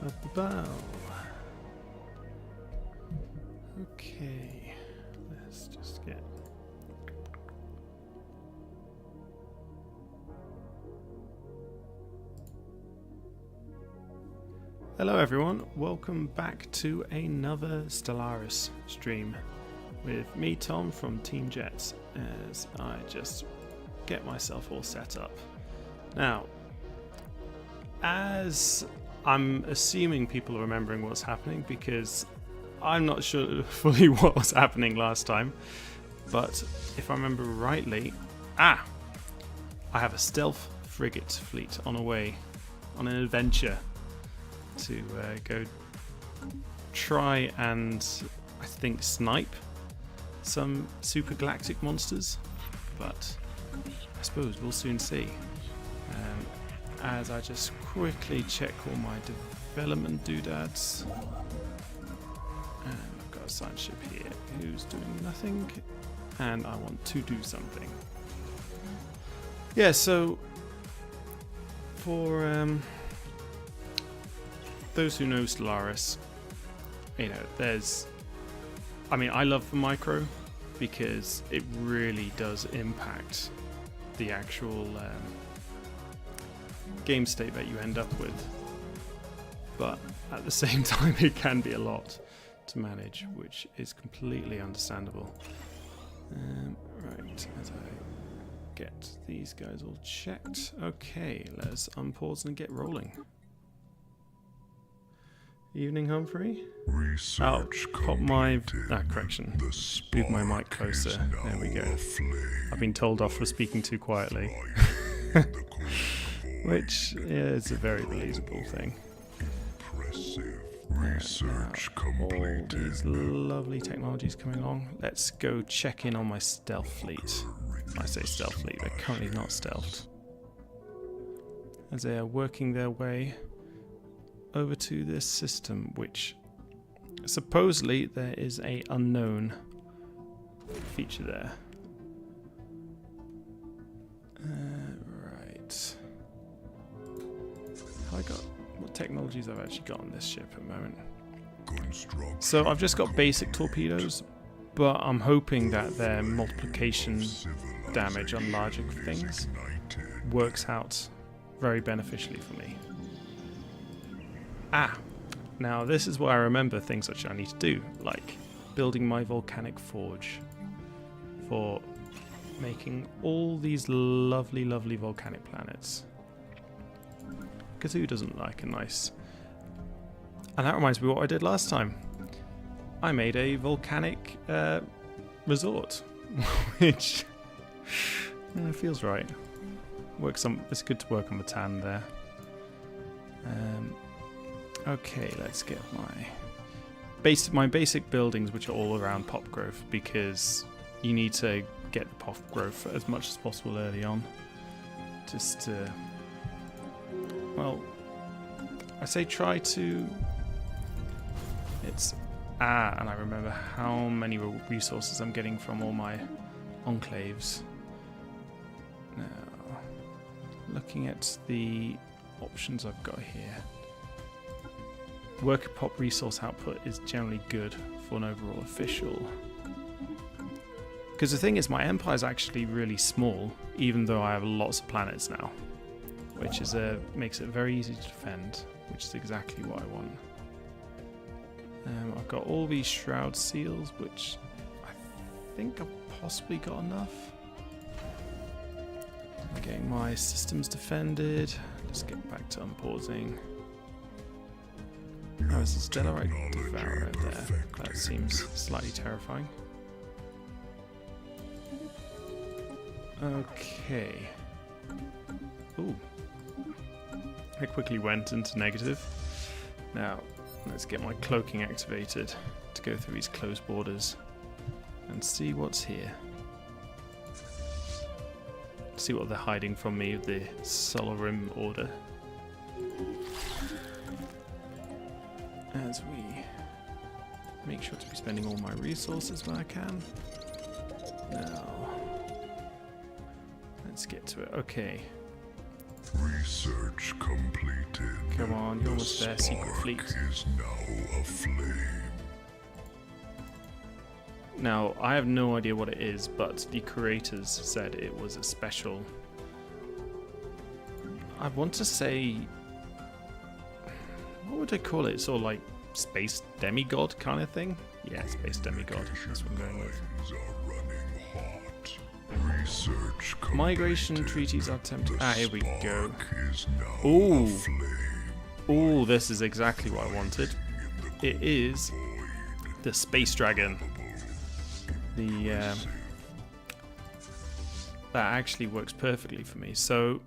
up the bow. Okay, let's just get... Hello everyone, welcome back to another Stellaris stream with me, Tom, from Team Jets, as I just get myself all set up. Now, as I'm assuming people are remembering what's happening, because I'm not sure fully what was happening last time, but if I remember rightly, I have a stealth frigate fleet on an adventure to go try and, I think, snipe some super galactic monsters, but I suppose we'll soon see. As I just quickly check all my development doodads, and I've got a science ship here who's doing nothing, and I want to do something. Yeah, so for those who know Stellaris, you know, I love the micro because it really does impact the actual game state that you end up with, but at the same time it can be a lot to manage, which is completely understandable. Right, as I get these guys all checked, okay, let's unpause and get rolling. Evening, Humphrey. Research pop my correction. Move my mic closer. There we go. I've been told off for speaking too quietly, which is a very believable thing. Research completed. All these lovely technologies coming along. Let's go check in on my stealth fleet. I say stealth fleet, they're currently not stealthed, as they are working their way over to this system, which supposedly there is a unknown feature there. Right. What technologies I've actually got on this ship at the moment? So I've just got basic torpedoes, but I'm hoping that their multiplication damage on larger things works out very beneficially for me. Now this is where I remember things which I need to do, like building my volcanic forge for making all these lovely volcanic planets. Because who doesn't like a nice... And that reminds me of what I did last time. I made a volcanic resort, which feels right. It's good to work on the tan there. Okay, let's get my basic buildings, which are all around pop growth, because you need to get the pop growth as much as possible early on. Just to, well, I say try to. And I remember how many resources I'm getting from all my enclaves. Now, looking at the options I've got here. Worker pop resource output is generally good for an overall official. Because the thing is, my empire is actually really small, even though I have lots of planets now, which is makes it very easy to defend, which is exactly what I want. I've got all these shroud seals, which I think I've possibly got enough. I'm getting my systems defended. Let's get back to unpausing. Oh, there's a Stellarite Devourer there. That seems slightly terrifying. Okay. Ooh. I quickly went into negative. Now, let's get my cloaking activated to go through these closed borders and see what's here. See what they're hiding from me with the Solar Rim Order. As we make sure to be spending all my resources when I can. Now, let's get to it. Okay. Research completed. Come on, you're almost there, Secret Fleet. Is now aflame. Now, I have no idea what it is, but the creators said it was a special... I want to say... What would I call it? Sort of like space demigod kind of thing? Yeah, space demigod. That's what I'm going with. Are running hot. Research Migration completed. treaties are tempting. The Here we go. spark is now Ooh. aflame. Oh, this is exactly what I wanted. It is the Space Dragon. The that actually works perfectly for me. So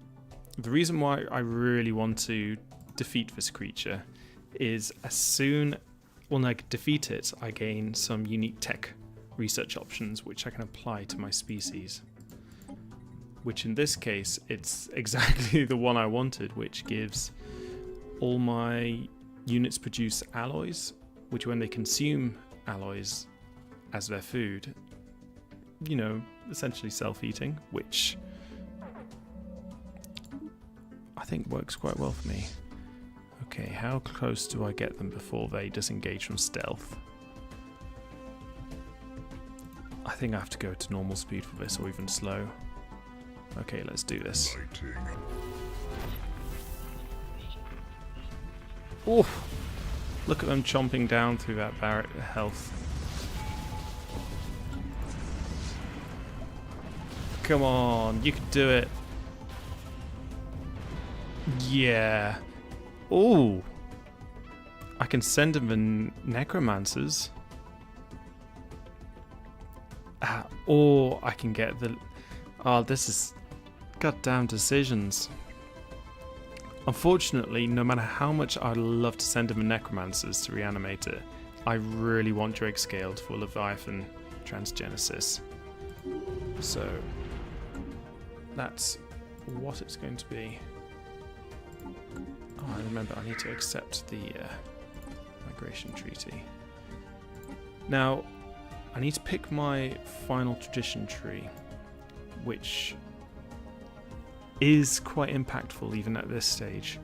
the reason why I really want to defeat this creature is as soon when I defeat it, I gain some unique tech research options which I can apply to my species. Which in this case, it's exactly the one I wanted, which gives all my units produce alloys, which when they consume alloys as their food, you know, essentially self-eating, which I think works quite well for me. Okay, how close do I get them before they disengage from stealth? I think I have to go to normal speed for this, or even slow. Okay, let's do this. Lighting. Oh, look at them chomping down through that barrack health. Come on, you can do it. Yeah. Oh, I can send him the necromancers. Or I can get the... Oh, this is goddamn decisions. Unfortunately, no matter how much I'd love to send him the necromancers to reanimate it, I really want Drake scaled for Leviathan transgenesis. So that's what it's going to be. Oh, I remember I need to accept the migration treaty. Now, I need to pick my final tradition tree, which is quite impactful even at this stage.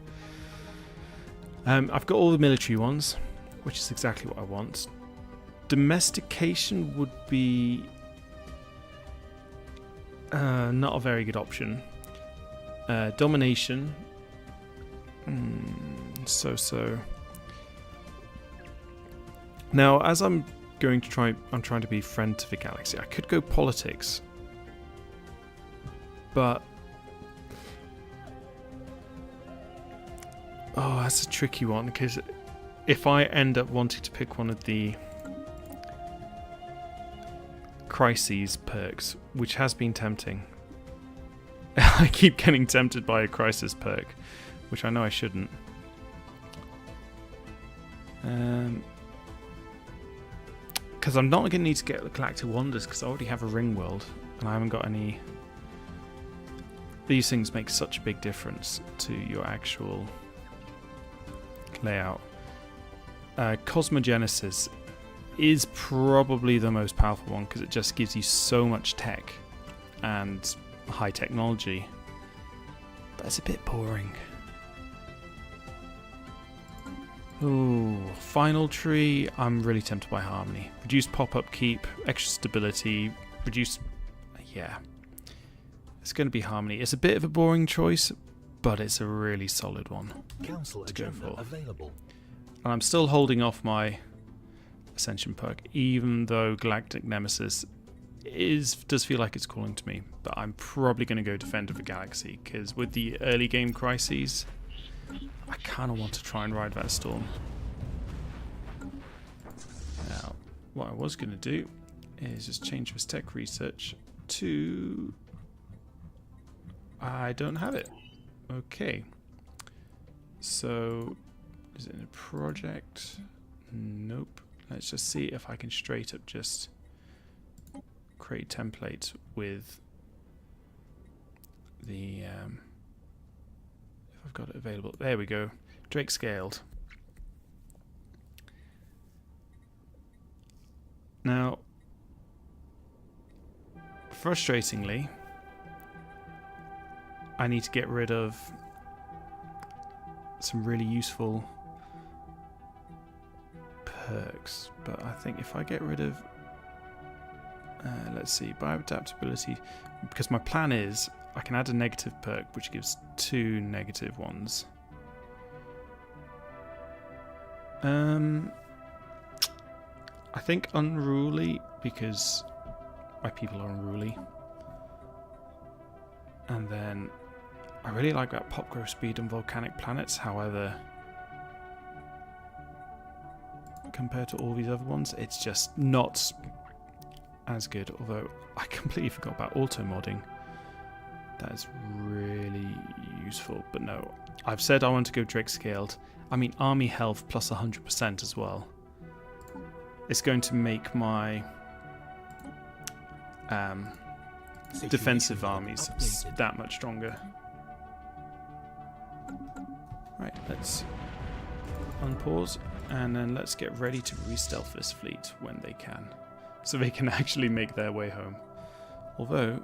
I've got all the military ones, which is exactly what I want. Domestication would be not a very good option. Domination, so. Now, as I'm trying to be friend to the galaxy. I could go politics, but oh, that's a tricky one, because if I end up wanting to pick one of the crises perks, which has been tempting, I keep getting tempted by a crisis perk, which I know I shouldn't. Because I'm not going to need to get the Galactic Wonders, because I already have a Ring World, and I haven't got any... These things make such a big difference to your actual layout. Cosmogenesis is probably the most powerful one, because it just gives you so much tech and high technology. But it's a bit boring. Ooh, final tree, I'm really tempted by Harmony. Reduced pop-up keep, extra stability, reduced... yeah. It's going to be Harmony. It's a bit of a boring choice, but it's a really solid one Council to go agenda for. available. And I'm still holding off my Ascension perk, even though Galactic Nemesis does feel like it's calling to me. But I'm probably going to go Defender of the Galaxy, because with the early game crises, I kind of want to try and ride that storm. Now, what I was going to do is just change this tech research to... I don't have it. Okay. So, is it in a project? Nope. Let's just see if I can straight up just create template with the... I've got it available. There we go. Drake scaled. Now, frustratingly, I need to get rid of some really useful perks. But I think if I get rid of, let's see, bioadaptability, because my plan is I can add a negative perk which gives 2 negative ones. I think unruly, because my people are unruly. And then I really like that pop growth speed and volcanic planets. However, compared to all these other ones, it's just not as good. Although I completely forgot about auto modding. That is really useful. But no, I've said I want to go Drake scaled. I mean, army health plus 100% as well. It's going to make my defensive armies that much stronger. Right, let's unpause and then let's get ready to re-stealth this fleet when they can, so they can actually make their way home. Although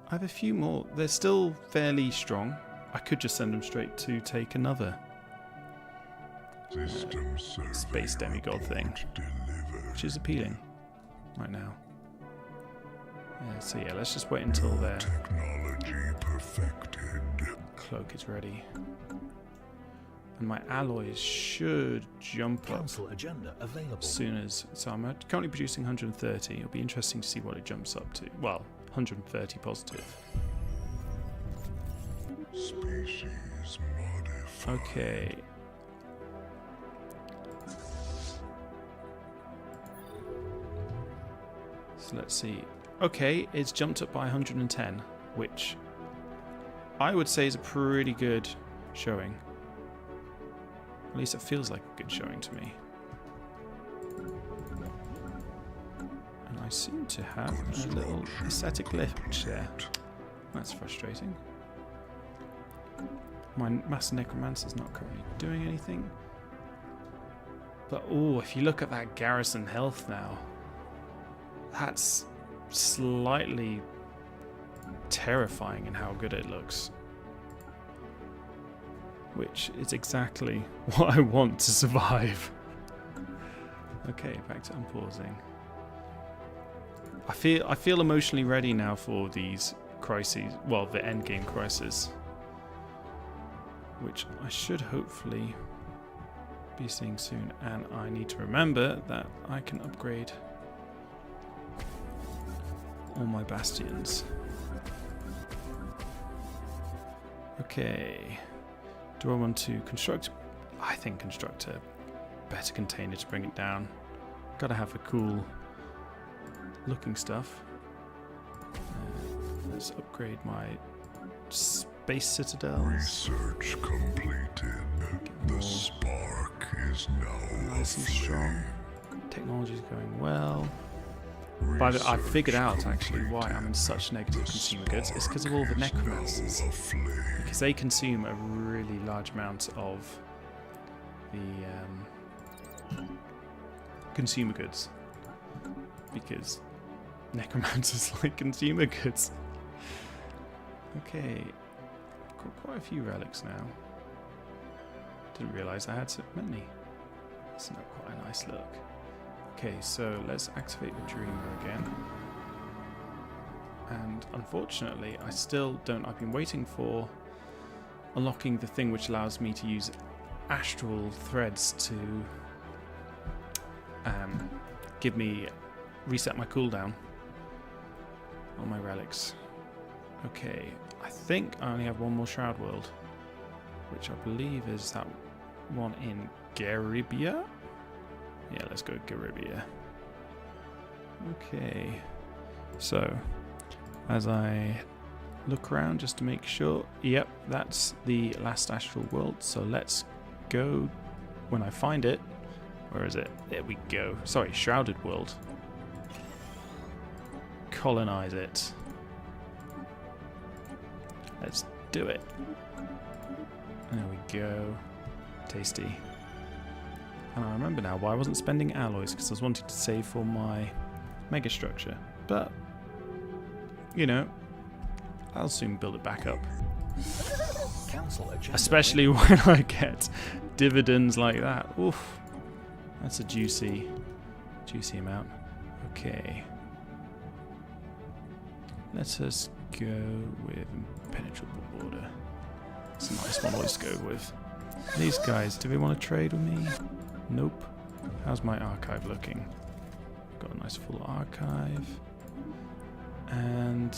I have a few more. They're still fairly strong. I could just send them straight to take another space demigod thing, which is appealing right now. Yeah, so yeah, let's just wait until their technology perfected. Cloak is ready. And my alloys should jump up agenda available. as soon as... So I'm currently producing 130. It'll be interesting to see what it jumps up to. Well, 130 positive. Species modified. Okay. So let's see. Okay, it's jumped up by 110, which I would say is a pretty good showing. At least it feels like a good showing to me. And I seem to have a little aesthetic glitch there. That's frustrating. My Master Necromancer's not currently doing anything. But oh, if you look at that garrison health now, that's slightly terrifying in how good it looks. Which is exactly what I want to survive. Okay, back to unpausing. I feel emotionally ready now for these crises, well, the endgame crisis, which I should hopefully be seeing soon. And I need to remember that I can upgrade all my bastions. Okay. Do I want to construct? I think construct a better container to bring it down. Gotta have the cool looking stuff. Let's upgrade my space citadels. Research completed. The spark is now Nice and strong. aflame. Technology's going well. But I figured out actually why I'm in such negative consumer goods. It's because of all the necromancers. Because they consume a really large amount of the consumer goods. Because necromancers like consumer goods. Okay, I've got quite a few relics now. Didn't realise I had so many. It's not quite a nice look. Okay, so let's activate the Dreamer again. And unfortunately, I still don't... I've been waiting for unlocking the thing which allows me to use astral threads to give me... reset my cooldown on my relics. Okay, I think I only have one more Shroud World, which I believe is that one in Garibia? Yeah, let's go Garibia. Okay, so as I look around just to make sure, yep, that's the last astral world, so let's go when I find it. Where is it? There we go. Sorry, Shrouded World. Colonize it. Let's do it. There we go. Tasty. And I remember now why I wasn't spending alloys, because I was wanting to save for my mega structure. But, you know, I'll soon build it back up. council agenda. Especially when I get dividends like that. Oof. That's a juicy amount. Okay. Let us go with impenetrable border. It's a nice one always to go with. These guys, do they want to trade with me? Nope. How's my archive looking? Got a nice full archive. And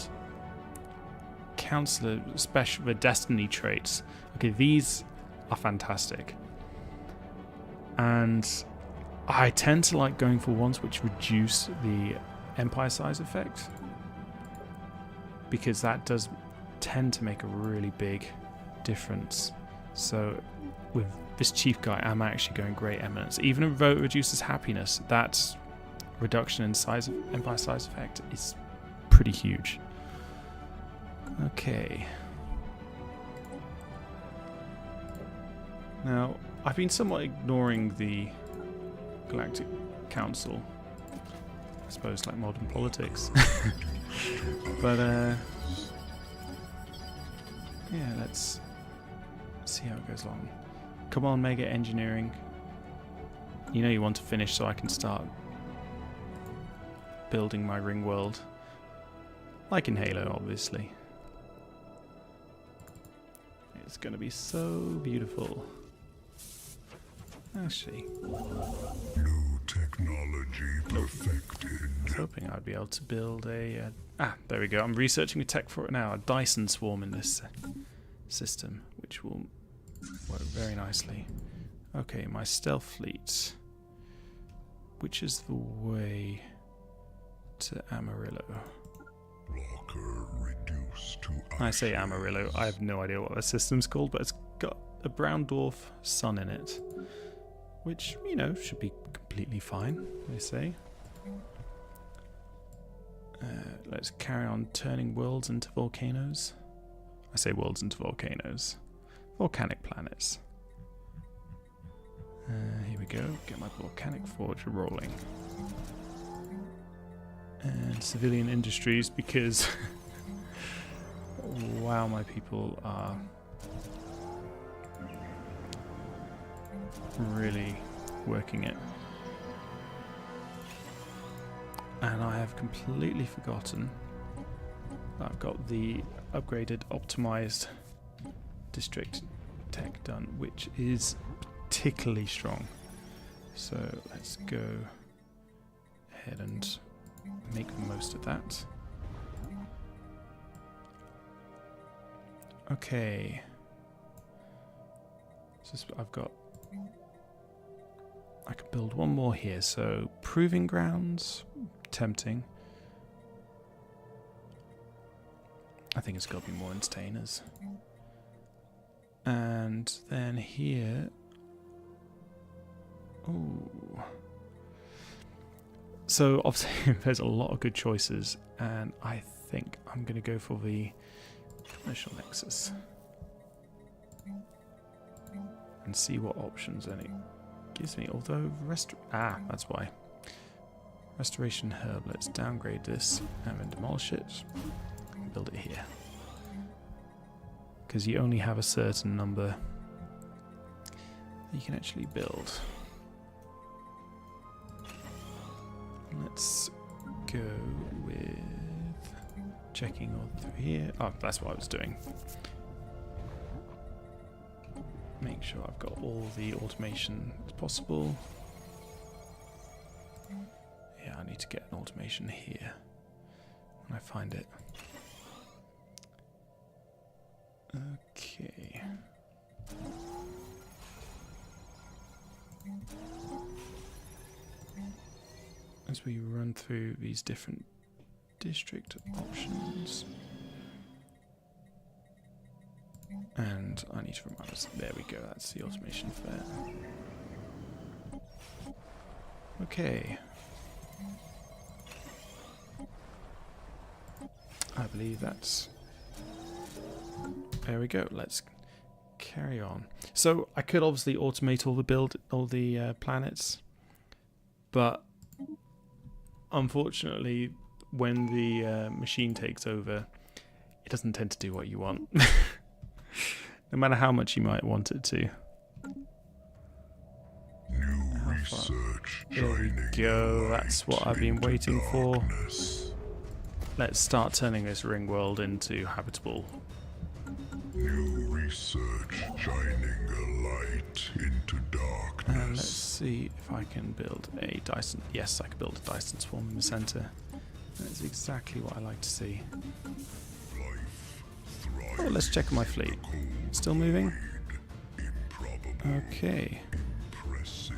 Counselor, special the destiny traits. Okay, these are fantastic. And I tend to like going for ones which reduce the empire size effect, because that does tend to make a really big difference. So with this chief guy, I'm actually going Great Eminence. Even though it reduces happiness, that reduction in size of empire size effect is pretty huge. Okay. Now, I've been somewhat ignoring the Galactic Council. I suppose like modern politics. But, yeah, let's see how it goes along. Come on, Mega Engineering. You know you want to finish so I can start building my ring world. Like in Halo, obviously. It's going to be so beautiful. Actually, New technology perfected. I was hoping I'd be able to build a... there we go. I'm researching the tech for it now. A Dyson swarm in this system, which will work very nicely. Okay, my stealth fleet. Which is the way to Amarillo? Locker reduced to I say Amarillo. I have no idea what the system's called, but it's got a brown dwarf sun in it. Which, you know, should be completely fine, they say. Let's carry on turning worlds into volcanoes. I say worlds into volcanoes. Volcanic planets. Here we go. Get my volcanic forge rolling. And civilian industries, because... wow, my people are... really working it. And I have completely forgotten that I've got the upgraded, optimized district tech done, which is particularly strong. So let's go ahead and make the most of that. Okay. So I've got... I can build one more here, so proving grounds, tempting. I think it's got to be more entertainers. And then here... ooh. So obviously there's a lot of good choices, and I think I'm going to go for the commercial nexus. And see what options any gives me, although that's why. Restoration herb, let's downgrade this and then demolish it and build it here. Because you only have a certain number that you can actually build. Let's go with checking all through here. Oh, that's what I was doing. Make sure I've got all the automation as possible. Yeah, I need to get an automation here when I find it. Okay. As we run through these different district options. And I need to remind us. There we go, that's the automation for that. Okay. I believe that's... there we go, let's carry on. So I could obviously automate all the planets, but unfortunately when the machine takes over, it doesn't tend to do what you want. No matter how much you might want it to. New How far? research There we shining go. a That's light what I've been into waiting for. darkness. Let's start turning this ring world into habitable. New research shining a light into darkness. And let's see if I can build a Dyson. Yes, I can build a Dyson swarm in the center. That's exactly what I like to see. Life Oh, thrives let's check my fleet. in the cold Still moving? void. Improbable, Okay. impressive.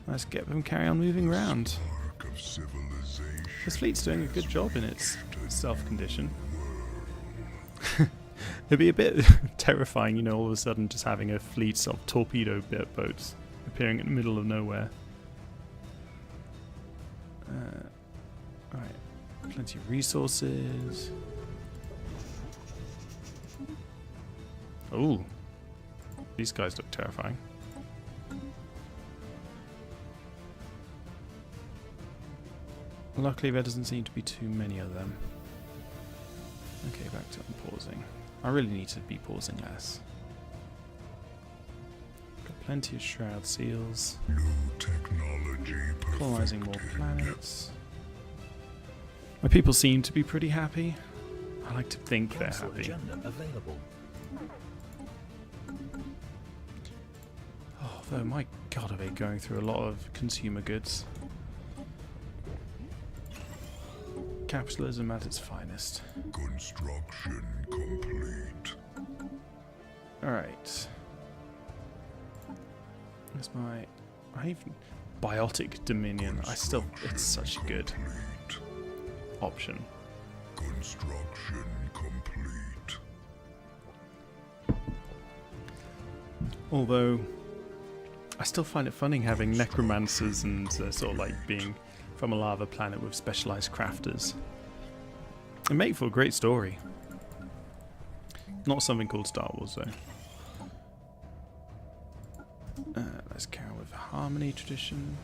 Let's get them carry on moving around. Spark of civilization. This fleet's doing a good job in its self-condition. It'd be a bit terrifying, you know, all of a sudden just having a fleet of torpedo boats appearing in the middle of nowhere. Alright, plenty of resources. Ooh, these guys look terrifying. Luckily there doesn't seem to be too many of them. Okay, back to unpausing. I really need to be pausing less. Got plenty of shroud seals. New technology Colonizing more perfected. planets. My people seem to be pretty happy. I like to think they're Council happy. agenda available. Oh, though, my god, are they going through a lot of consumer goods. Capitalism at its finest. Construction complete. Alright. That's my... I even... Biotic Dominion. It's such a good Complete. option. Construction complete. Although, I still find it funny having necromancers and sort of like being from a lava planet with specialized crafters. It make for a great story. Not something called Star Wars though. Let's carry on with Harmony tradition.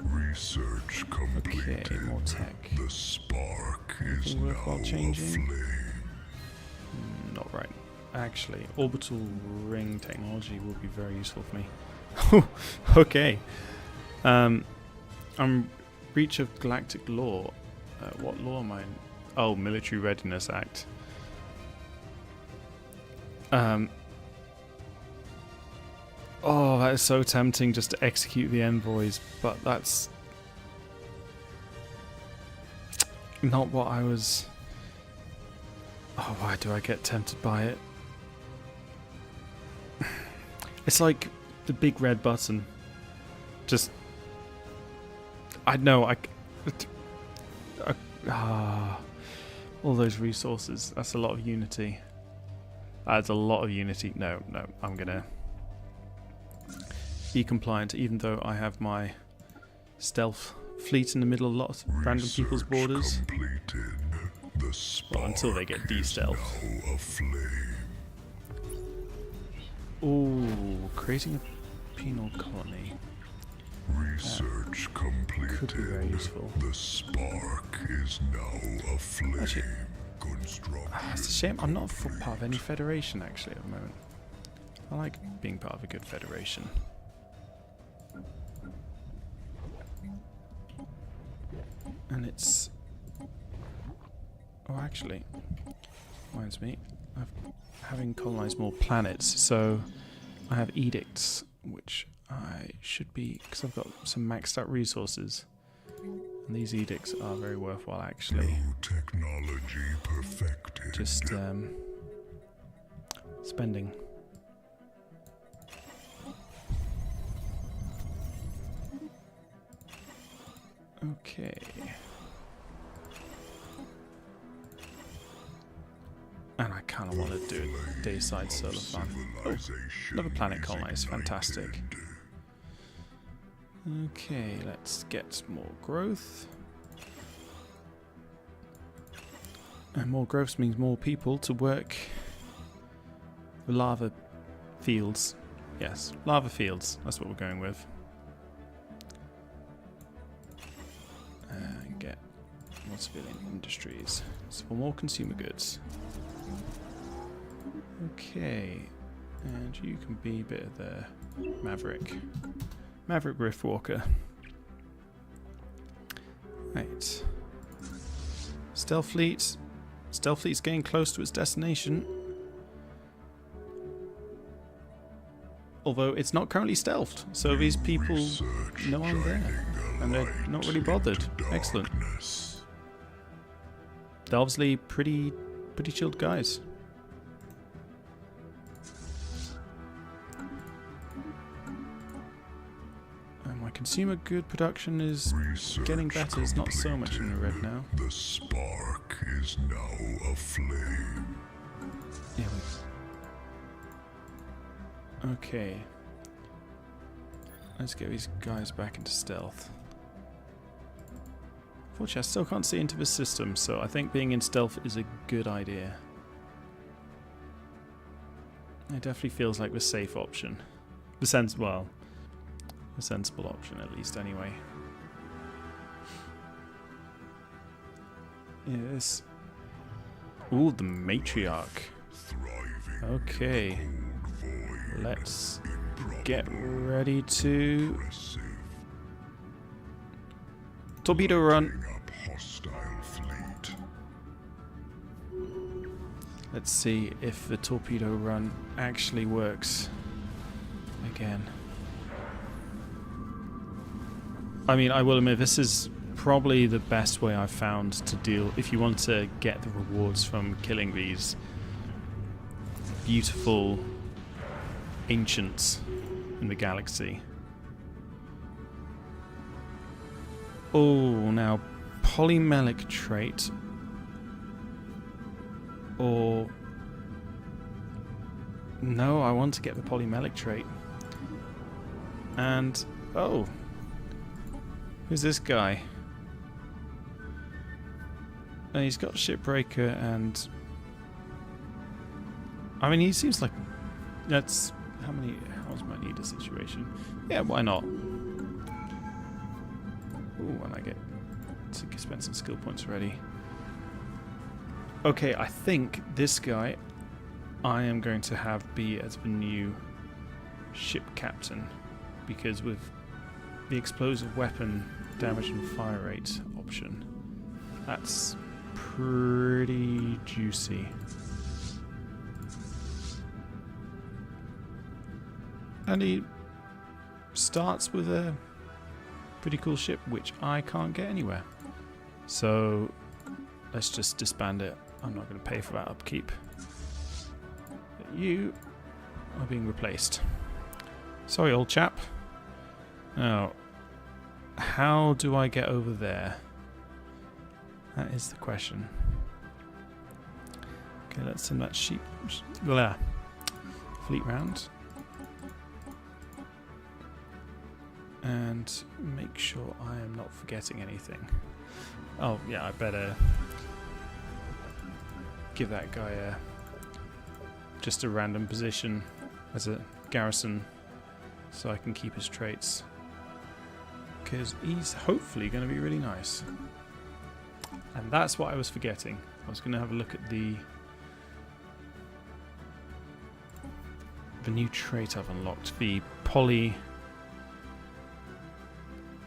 Research completed. Okay, more tech. The spark is Anything now worthwhile changing? aflame. Not right. Actually, orbital ring technology will be very useful for me. Okay. I'm breach of galactic law. What law am I in? Oh, Military Readiness Act. Oh, that is so tempting just to execute the envoys, but that's not what I was... Oh, why do I get tempted by it? It's like the big red button. Just... I know, all those resources. That's a lot of unity. That's a lot of unity. No, I'm gonna be compliant, even though I have my stealth fleet in the middle of lots of random people's borders. Completed. The spark Well, until they get de-stealth. is now aflame. Ooh, creating a penal colony. Research completed. Could be very useful. The spark is now aflame. Actually, Construction. It's a shame I'm not part of any federation actually at the moment. I like being part of a good federation. And it's... Oh, actually, reminds me, having colonized more planets, so I have edicts, which I should be, because I've got some maxed out resources. And these edicts are very worthwhile actually. New technology perfected. Just spending. Okay. And I kind of want to do a dayside solar farm. Oh, another planet colonized. Fantastic. Okay, let's get more growth. And more growth means more people to work the lava fields. Yes, lava fields. That's what we're going with. And get more civilian industries. So for more consumer goods. Okay, and you can be a bit of the Maverick Riftwalker. Right. Stealth fleet's getting close to its destination. Although it's not currently stealthed, so these people know I'm there. And they're not really bothered. Excellent. They're obviously pretty chilled guys. And my consumer good production is getting better. It's not so much in the red now. The spark is now aflame. Yeah. Okay. Let's get these guys back into stealth. Unfortunately, I still can't see into the system, so I think being in stealth is a good idea. It definitely feels like the safe option. The sensible option, at least, anyway. Yes. Ooh, the matriarch. Okay. Let's get ready to torpedo run. Let's see if the torpedo run actually works again. I mean, I will admit, this is probably the best way I've found to deal if you want to get the rewards from killing these beautiful ancients in the galaxy. Oh, now polymelic trait or no, I want to get the polymelic trait. And oh, who's this guy? And he's got shipbreaker, and I mean, he seems like that's how many hours might need a situation. Yeah, why not? Ooh, and I get to spend some skill points already. Okay, I think this guy I am going to have be as the new ship captain, because with the explosive weapon damage and fire rate option, that's pretty juicy. And he starts with a pretty cool ship, which I can't get anywhere. So let's just disband it. I'm not going to pay for that upkeep. But you are being replaced. Sorry, old chap. Now, how do I get over there? That is the question. Okay, let's send that fleet round. And make sure I am not forgetting anything. Oh, yeah, I better give that guy just a random position as a garrison so I can keep his traits. Because he's hopefully going to be really nice. And that's what I was forgetting. I was going to have a look at the new trait I've unlocked. The poly...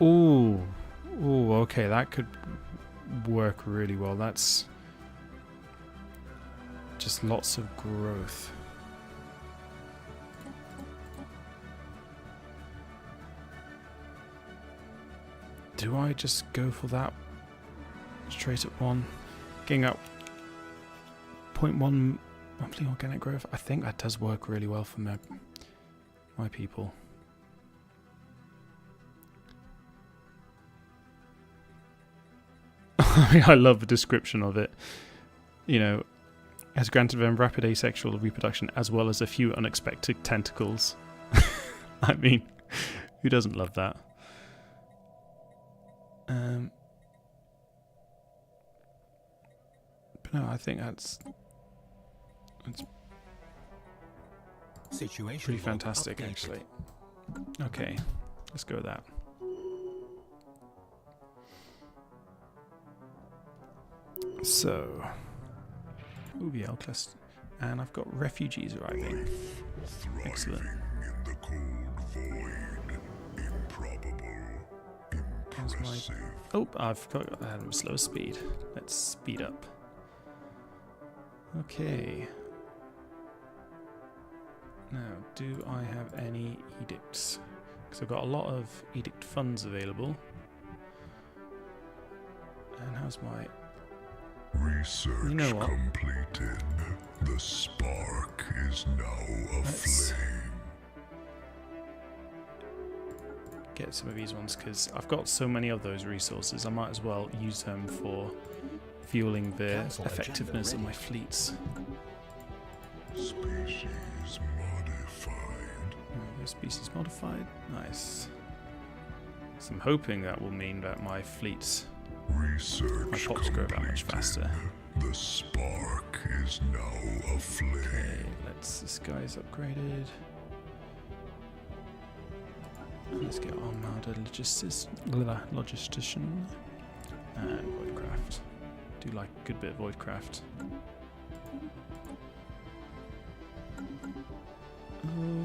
Ooh, okay, that could work really well. That's just lots of growth. Do I just go for that straight at one? Getting up 0.1 monthly organic growth. I think that does work really well for my people. I love the description of it. You know, has granted them rapid asexual reproduction as well as a few unexpected tentacles. I mean, who doesn't love that? But no, I think that's pretty fantastic, actually. Okay, let's go with that. So, ooh, the L-class And I've got refugees arriving. Life thriving Excellent. in the cold void. Improbable. Impressive. Oh, I've got slow speed. Let's speed up. Okay. Now, do I have any edicts? Because I've got a lot of edict funds available. And how's my... Research You know what? completed. The spark is now aflame. Get some of these ones, because I've got so many of those resources. I might as well use them for fueling the Council effectiveness of agenda my fleets. Species modified. Species modified. Nice. So I'm hoping that will mean that my fleets, Research my pops grow that much faster. The spark is now aflame. Okay, this guy's upgraded. Let's get Armada Logistician and Voidcraft. Do like a good bit of Voidcraft.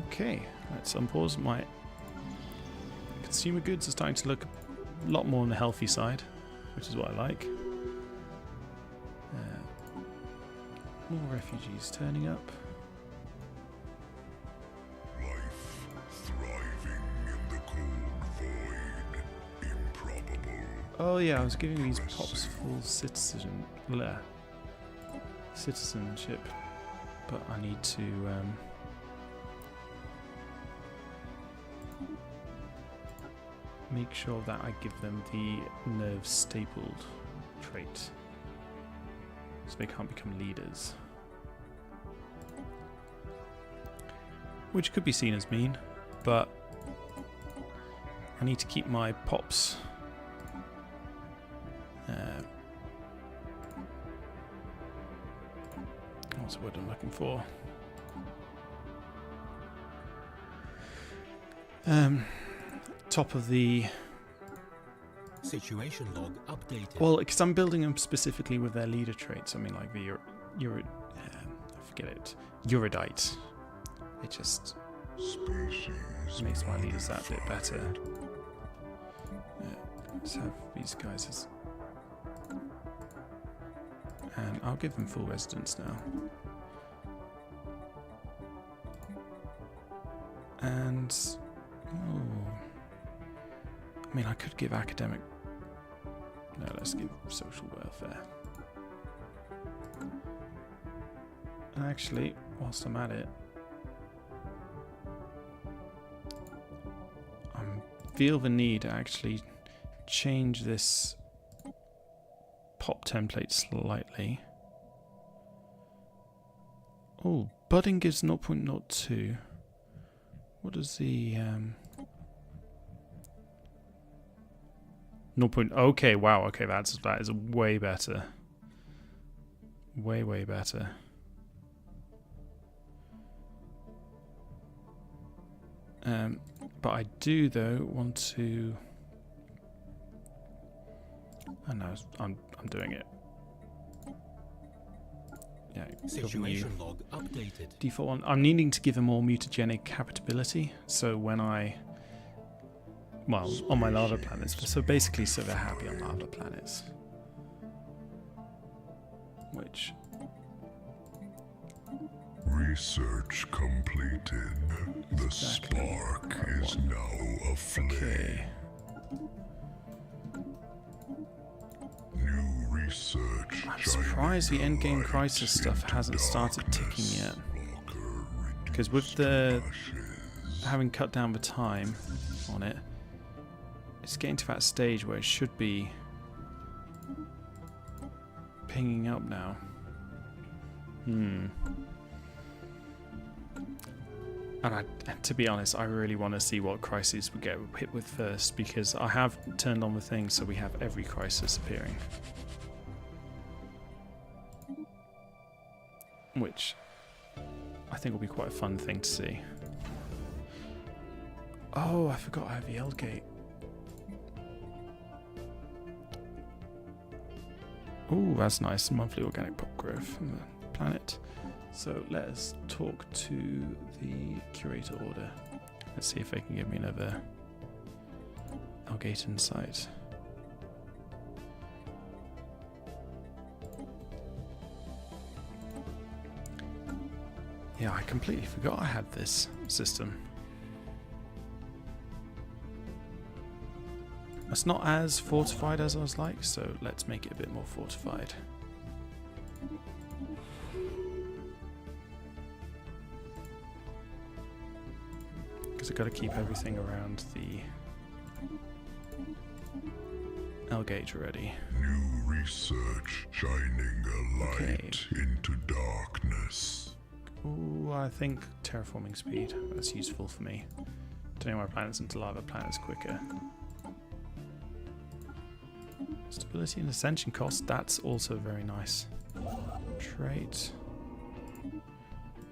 Okay, let's unpause. My consumer goods are starting to look a lot more on the healthy side, which is what I like. More refugees turning up. Life thriving in the cold void. Improbable. Oh yeah, I was giving these pops full citizenship, but I need to make sure that I give them the nerve stapled trait, so they can't become leaders. Which could be seen as mean, but I need to keep my pops what's the word I'm looking for? Top of the... Situation log updated. Well, because I'm building them specifically with their leader traits. I mean, like the I forget it. Eurodite. It just Species makes my leaders that bit better. modified. Let's have these guys as... And I'll give them full residence now. And... Oh, I mean, I could give academic... No, let's give social welfare. And actually, whilst I'm at it, I feel the need to actually change this pop template slightly. Oh, budding gives 0.02. What does the 0. Okay, wow. Okay, that is way better. Way better. But I do though want to. I know I'm doing it. Yeah, Situation log updated. default one. I'm needing to give them more mutagenic habitability. So when I, well, on my lava planets. So basically, so they're happy on lava planets. Which. Research completed. The spark is now aflame. Okay. New research. I'm surprised the endgame crisis stuff hasn't started ticking yet. Because with the having cut down the time on it, it's getting to that stage where it should be pinging up now. And to be honest, I really want to see what crises we get hit with first, because I have turned on the thing so we have every crisis appearing. Which I think will be quite a fun thing to see. Oh, I forgot I have the Eldgate. Oh, that's nice. Monthly organic pop growth from the planet. So let us talk to the curator order. Let's see if they can give me another Algaton site. Yeah, I completely forgot I had this system. It's not as fortified as I was like, so let's make it a bit more fortified. Because I've got to keep everything around the Algate ready. New research shining a light into darkness. Ooh, I think terraforming speed. That's useful for me. Turning my planets into lava planets quicker. Stability and ascension cost. That's also very nice. Trait.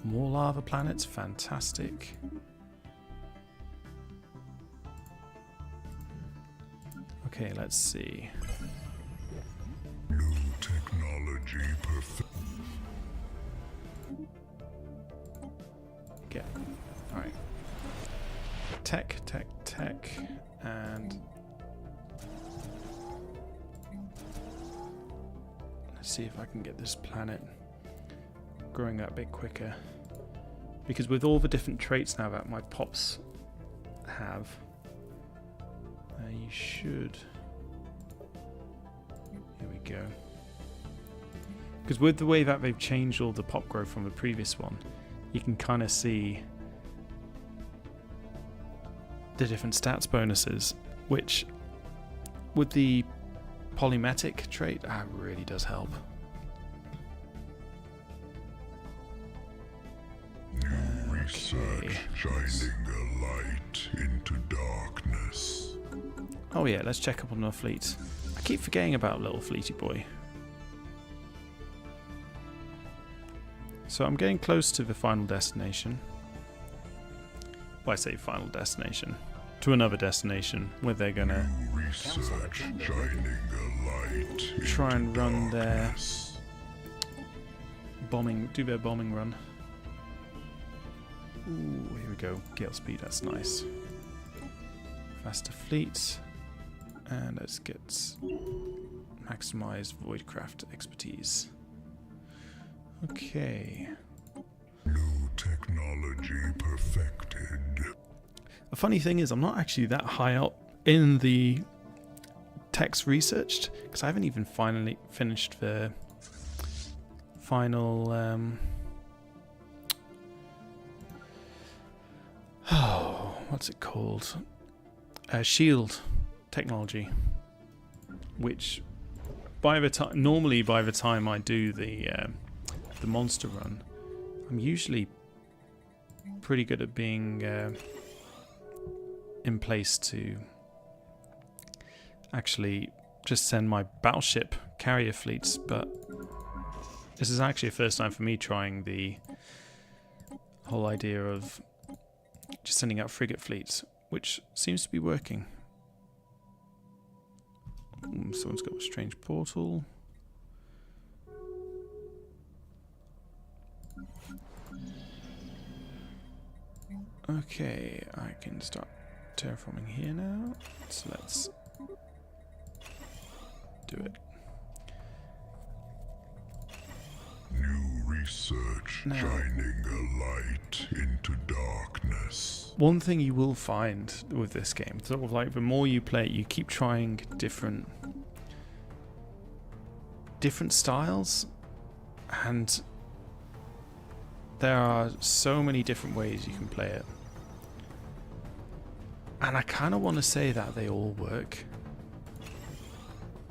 More lava planets. Fantastic. Okay, let's see. New technology perfect. Get. Alright. Tech, and let's see if I can get this planet growing that bit quicker. Because with all the different traits now that my pops have, you should. Here we go. Because with the way that they've changed all the pop growth from the previous one, you can kind of see the different stats bonuses, which with the polymetic trait, really does help. New research shining a light into darkness. Oh yeah, let's check up on our fleet. I keep forgetting about little fleety boy. So I'm getting close to the final destination. Well, I say final destination. To another destination where they're gonna try and run their bombing, do their bombing run. Ooh, here we go. Gale speed, that's nice. Faster fleet. And let's get maximize Voidcraft expertise. Okay. New technology perfected. The funny thing is, I'm not actually that high up in the text researched because I haven't even finally finished the final. What's it called? Shield technology, which normally by the time I do the monster run, I'm usually pretty good at being in place to actually just send my battleship carrier fleets, but this is actually the first time for me trying the whole idea of just sending out frigate fleets, which seems to be working. Someone's got a strange portal. Okay, I can start terraforming here now. So let's do it. New research shining a light into darkness. One thing you will find with this game, sort of like the more you play it, you keep trying different styles, and there are so many different ways you can play it. And I kind of want to say that they all work.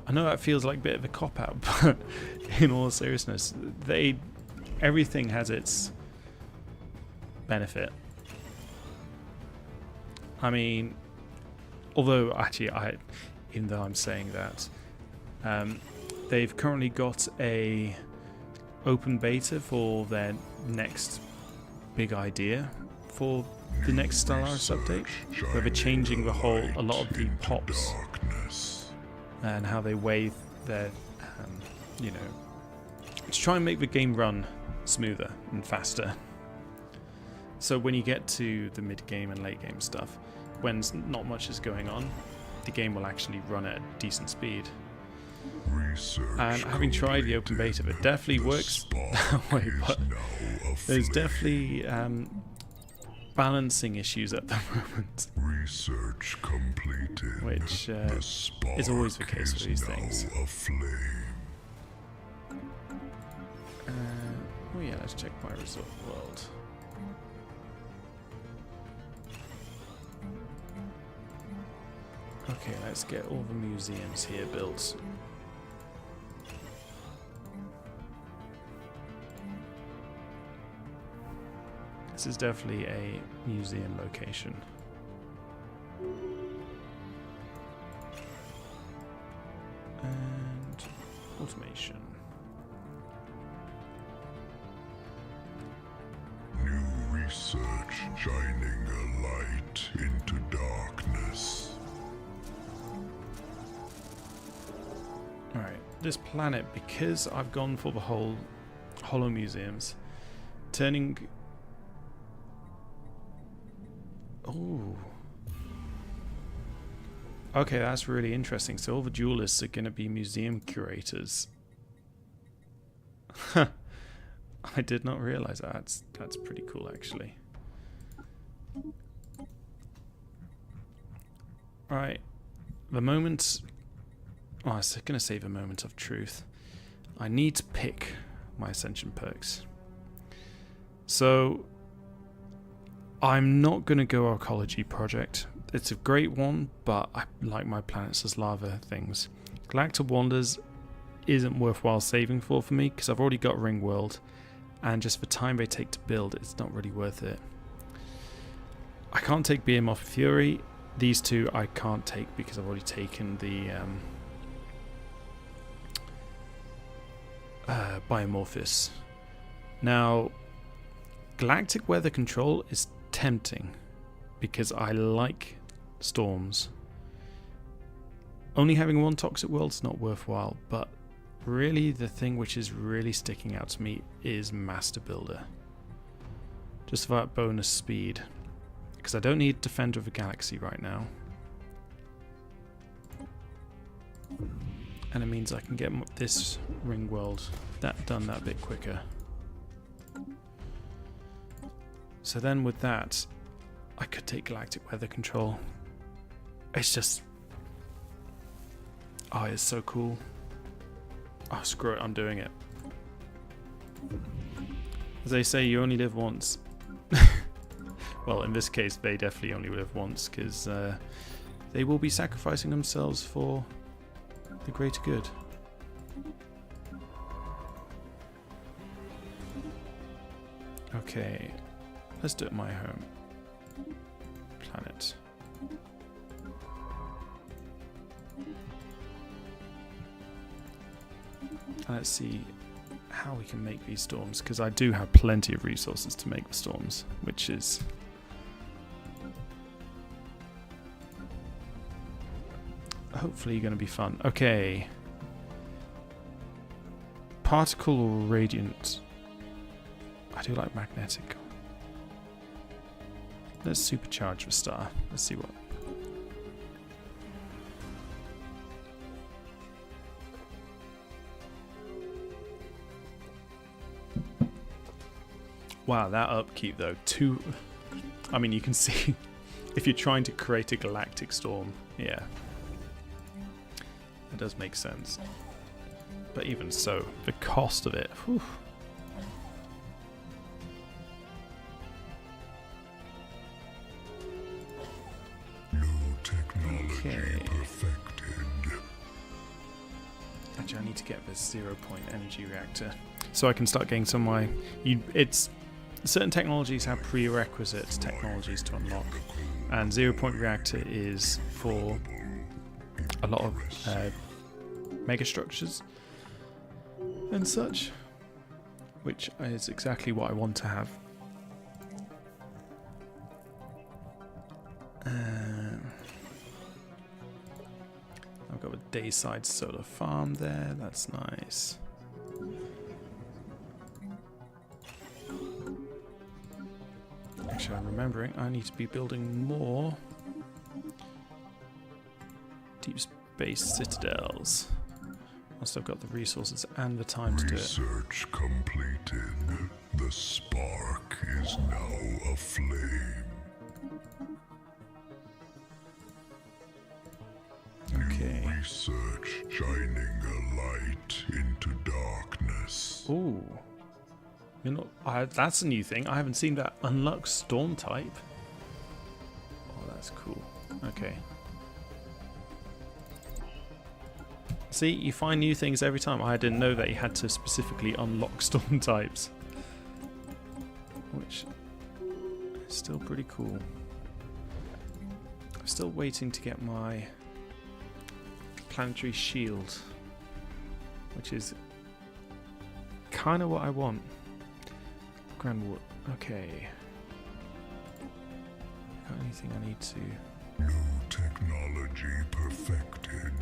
I know that feels like a bit of a cop-out, but in all seriousness, everything has its benefit. I mean, although actually, even though I'm saying that, they've currently got a open beta for their next big idea for the next Stellaris update, where they're changing a lot of the pops and how they weigh their, to try and make the game run smoother and faster. So when you get to the mid-game and late-game stuff, when not much is going on, the game will actually run at a decent speed. And having tried the open beta, it definitely works that way, but there's definitely balancing issues at the moment. Research completed. Which is always the case with these things. Oh yeah, let's check my resort world. Okay, let's get all the museums here built. This is definitely a museum location. And automation. New research shining a light into darkness. Alright, this planet, because I've gone for the whole hollow museums, turning... Oh. Okay, that's really interesting. So all the duelists are going to be museum curators. I did not realize that. That's pretty cool, actually. Alright. The moment... Oh, I was going to say the moment of truth. I need to pick my Ascension perks. So... I'm not going to go Arcology Project. It's a great one, but I like my planets as lava things. Galactic Wonders isn't worthwhile saving for me because I've already got Ring World, and just the time they take to build, it's not really worth it. I can't take Behemoth Fury. These two I can't take because I've already taken the Biomorphous. Now, Galactic Weather Control is tempting because I like storms. Only having one toxic world's not worthwhile, but really the thing which is really sticking out to me is Master Builder. Just for that bonus speed, because I don't need Defender of the Galaxy right now, and it means I can get this ring world done that bit quicker. So then with that, I could take Galactic Weather Control. It's just... Oh, it's so cool. Oh, screw it, I'm doing it. As they say, you only live once. Well, in this case, they definitely only live once, because they will be sacrificing themselves for the greater good. Okay. Let's do it my home planet. Let's see how we can make these storms, because I do have plenty of resources to make the storms, which is hopefully going to be fun. Okay. Particle or radiant? I do like magnetic. Let's supercharge the star. Let's see what. Wow, that upkeep though. I mean, you can see if you're trying to create a galactic storm, yeah. That does make sense. But even so, the cost of it. Whew. Okay. Actually, I need to get this 0-point energy reactor so I can start getting some of my... certain technologies have prerequisite technologies to unlock, and 0-point reactor is for a lot of megastructures and such, which is exactly what I want to have. I've got a Dayside solar farm there, that's nice. I'm remembering, I need to be building more deep space citadels. Once I've got the resources and the time to do it. Research completed. The spark is now aflame. Okay. New research shining a light into darkness. Ooh. You're not, that's a new thing. I haven't seen that. Unlock storm type. Oh, that's cool. Okay. See, you find new things every time. I didn't know that you had to specifically unlock storm types. Which is still pretty cool. I'm still waiting to get my planetary shield, which is kind of what I want. Grand Wood. Okay. Got anything I need to... New technology perfected.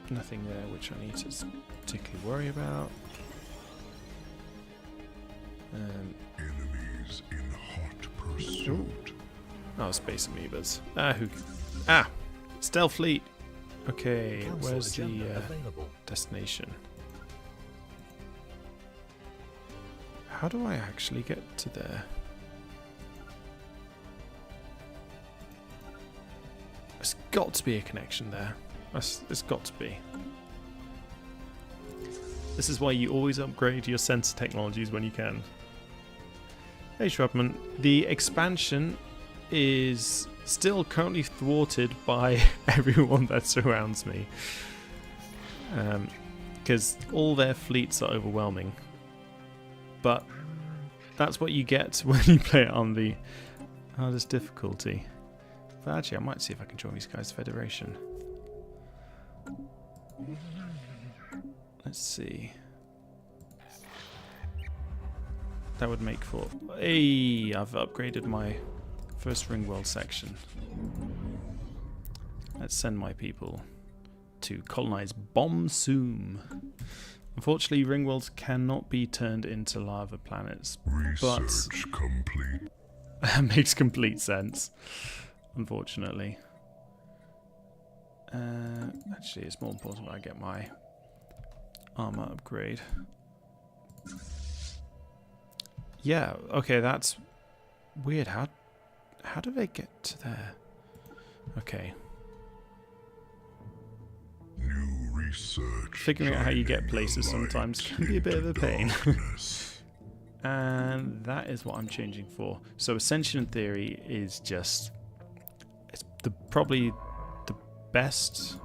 Nothing there which I need to particularly worry about. Enemies in hot pursuit. Oh, space amoebas. Stealth fleet. Okay, Council where's the agenda available. destination? How do I actually get to there? There's got to be a connection there. There's got to be. This is why you always upgrade your sensor technologies when you can. Hey Shrubman, the expansion is still currently thwarted by everyone that surrounds me. Because all their fleets are overwhelming. But that's what you get when you play it on the hardest difficulty. But actually, I might see if I can join these guys' Federation. Let's see. That would make for... Hey, I've upgraded my first Ringworld section. Let's send my people to colonize Bomsoom. Unfortunately, Ringworlds cannot be turned into lava planets. Research complete. That makes complete sense, unfortunately. Actually, it's more important that I get my armor upgrade. Yeah, okay, that's weird. How do they get to there? Okay. New research. Figuring out how you get places shining a sometimes can light be a bit of a into pain. darkness. And that is what I'm changing for. So Ascension Theory is just... It's probably the best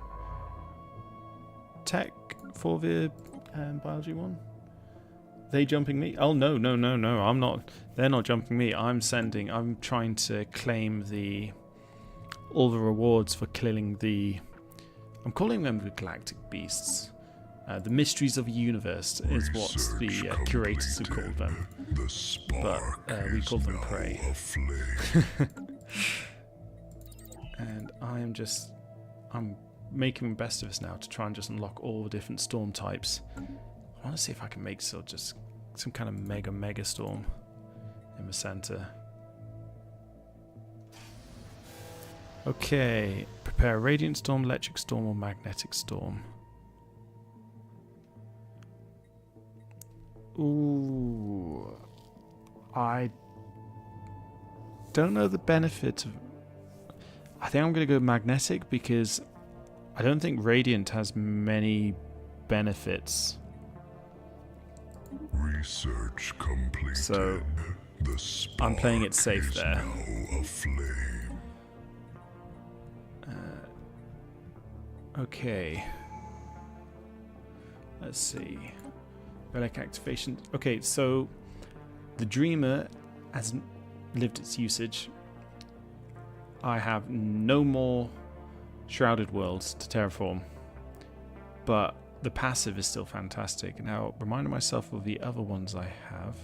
tech for the biology one. They jumping me? Oh, no, I'm not... They're not jumping me. I'm trying to claim all the rewards for killing the... I'm calling them the Galactic Beasts. The Mysteries of the Universe is what the curators have called them. The spark But we call them is prey. now aflame. And I'm making the best of this now to try and just unlock all the different storm types. I want to see if I can make just some kind of mega storm in the center. Okay, prepare a radiant storm, electric storm, or magnetic storm. Ooh, I don't know the benefit of... I think I'm going to go magnetic because I don't think radiant has many benefits. Research completed. So The I'm playing it spark safe is there. now aflame. Okay. Let's see. Relic activation. Okay, so the Dreamer has lived its usage. I have no more Shrouded Worlds to terraform. But the passive is still fantastic. Now, reminding myself of the other ones I have.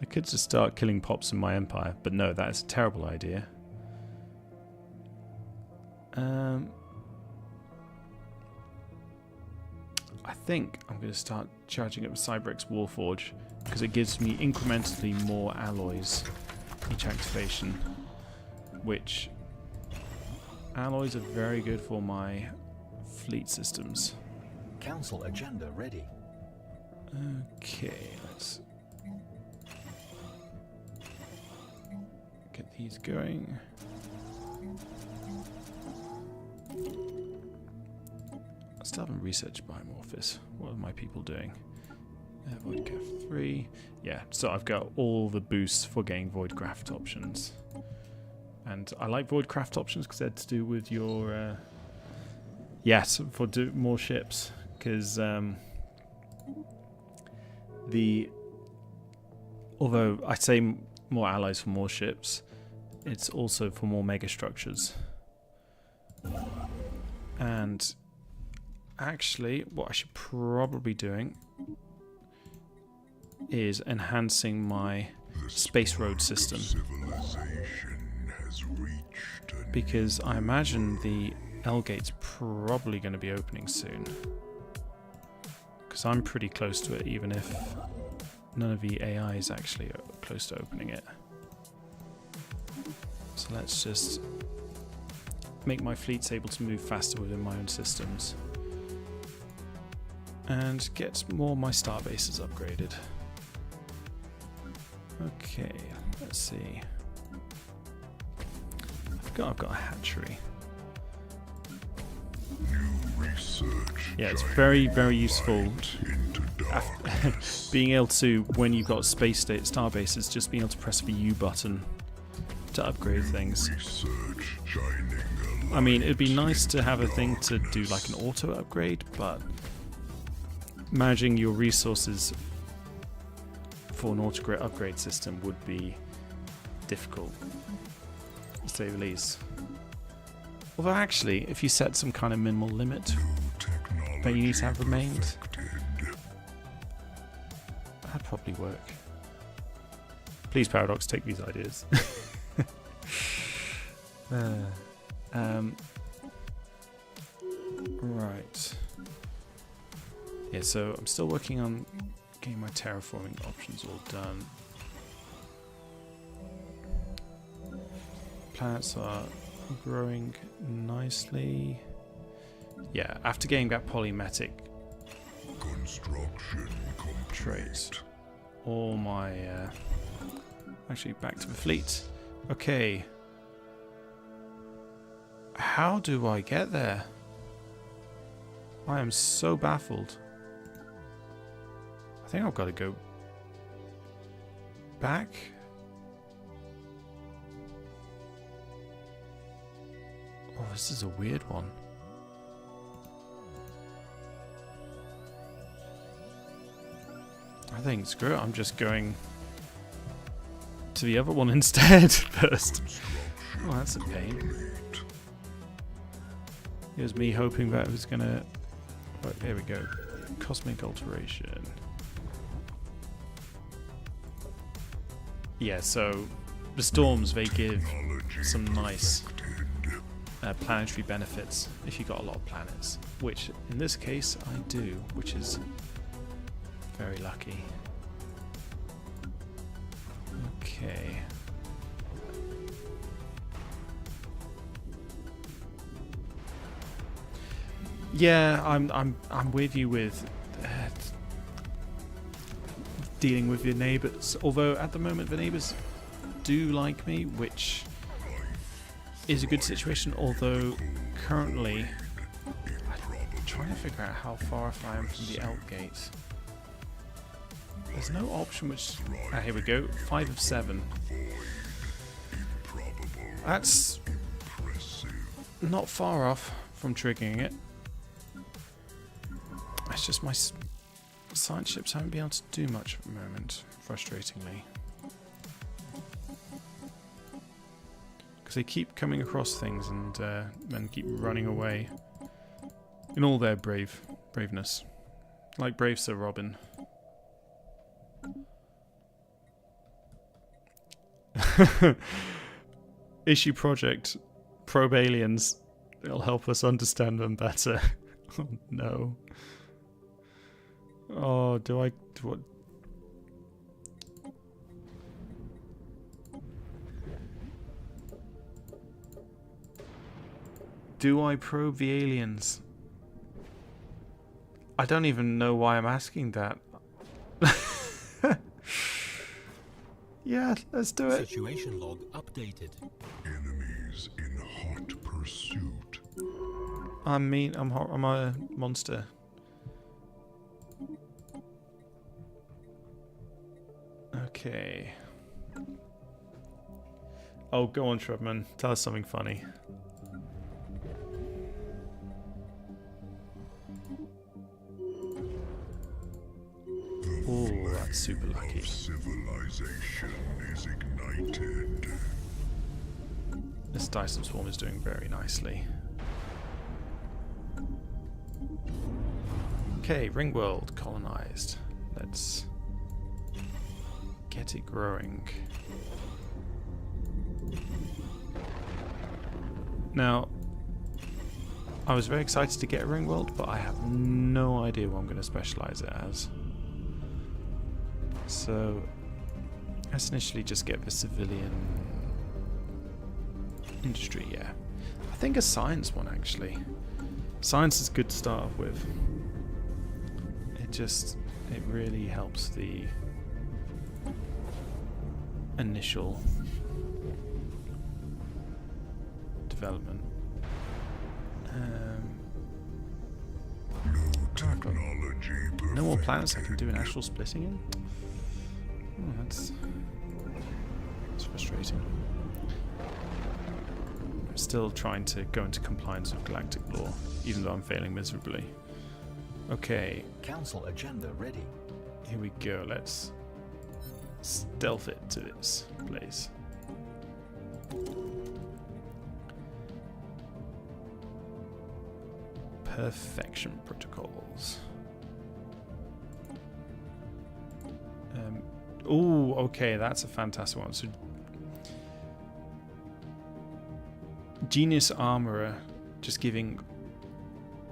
I could just start killing pops in my empire, but no, that is a terrible idea. I think I'm going to start charging up Cybrex Warforge because it gives me incrementally more alloys each activation, which alloys are very good for my fleet systems. Council agenda ready. Okay, let's get these going. I still haven't researched Biomorphis. What are my people doing? Voidcraft 3. Yeah, so I've got all the boosts for getting Voidcraft options. And I like Voidcraft options because they're to do with your... yes, for more ships. Because although I say more allies for more ships, it's also for more mega structures. And actually, what I should probably be doing is enhancing my space road system, because I imagine the L gate's probably going to be opening soon, because I'm pretty close to it, even if none of the AI is actually close to opening it. So let's just make my fleets able to move faster within my own systems and get more of my star bases upgraded. Okay, let's see. I've got a hatchery. Yeah, it's very, very useful. Being able to, when you've got space state star bases, just being able to press the U button to upgrade things. I mean, it'd be nice to have a thing to do like an auto upgrade, but managing your resources for an auto upgrade system would be difficult, to say the least. Although actually, if you set some kind of minimal limit that you need to have remained, that'd probably work. Please, Paradox, take these ideas. Right. Yeah, so I'm still working on getting my terraforming options all done. Planets are growing nicely. Yeah, after getting that polymetric trait, all my actually back to the fleet. Okay, how do I get there? I am so baffled. I think I've got to go back. Oh, this is a weird one. I think screw it, I'm just going to the other one instead first. Oh, that's a pain. Here's me hoping that it was gonna... Oh, there we go. Cosmic alteration. Yeah, so the storms, they give some nice planetary benefits if you got a lot of planets, which in this case I do, which is very lucky. Okay. Yeah, I'm with you with dealing with your neighbours. Although at the moment the neighbours do like me, which is a good situation. Although currently I'm trying to figure out how far off I am from the Elk Gate. There's no option which... Ah, here we go. 5 of 7. That's not far off from triggering it. It's just my science ships haven't been able to do much at the moment, frustratingly. Because they keep coming across things and then keep running away in all their braveness. Like brave Sir Robin. Issue project, probe aliens. It'll help us understand them better. Oh no. Oh, do I... What? Do I probe the aliens? I don't even know why I'm asking that. Yeah, let's do it. Situation log updated. Enemies in hot pursuit. I'm mean. I'm a monster. Okay. Oh, go on, Shrubman. Tell us something funny. Oh, that's super lucky. Civilization is ignited. This Dyson Swarm is doing very nicely. Okay, Ringworld colonized. Let's get it growing. Now, I was very excited to get a Ringworld, but I have no idea what I'm going to specialize it as. So, let's initially just get the civilian industry, yeah. I think a science one, actually. Science is good to start off with. It really helps the initial development. No more planets I can do an actual splitting in? Oh, that's frustrating. I'm still trying to go into compliance with galactic law, even though I'm failing miserably. Okay, Council agenda ready. here we go. Let's stealth it to this place. Perfection protocols. Oh, okay, that's a fantastic one. So, Genius Armorer, just giving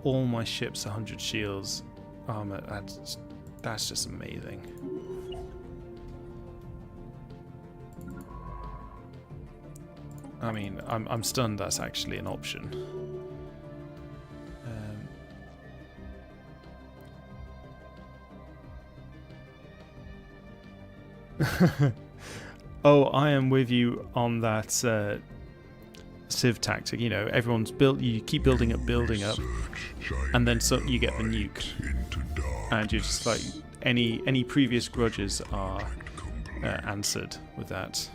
all my ships 100 shields armor. That's just amazing. I mean, I'm stunned that's actually an option. Oh, I am with you on that Civ tactic. You know, everyone's built. You keep building up, and then so you get the nuke, and you're just like any previous grudges are answered with that,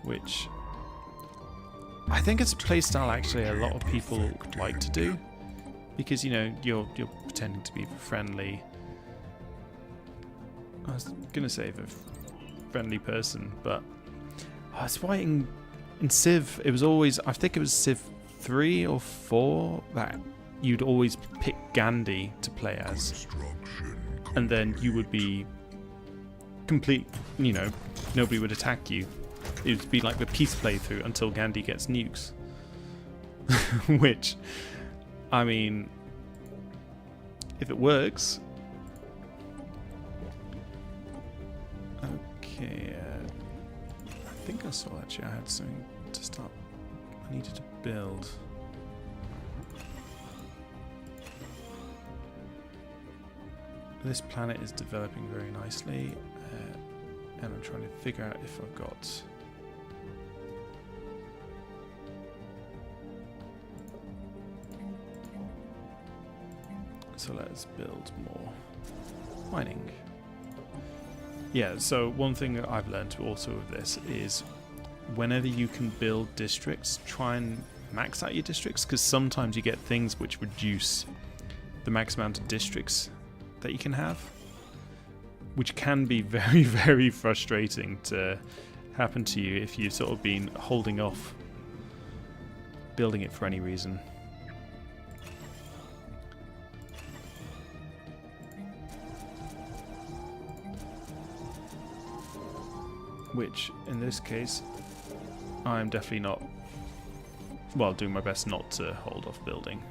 which I think it's a playstyle actually a lot of people like to do, because you know you're pretending to be friendly. I was gonna say the friendly person, but that's why in Civ it was always, I think it was Civ 3 or 4 that you'd always pick Gandhi to play as, and then you would be complete, you know, nobody would attack you. It would be like the peace playthrough until Gandhi gets nukes. Which, I mean, if it works. Okay, I think I saw actually I had something to start. I needed to build. This planet is developing very nicely, and I'm trying to figure out if I've got. So let's build more mining. Yeah, so one thing that I've learned also with this is whenever you can build districts, try and max out your districts, because sometimes you get things which reduce the max amount of districts that you can have, which can be very, very frustrating to happen to you if you've sort of been holding off building it for any reason. Which, in this case, I'm definitely not, well, doing my best not to hold off building.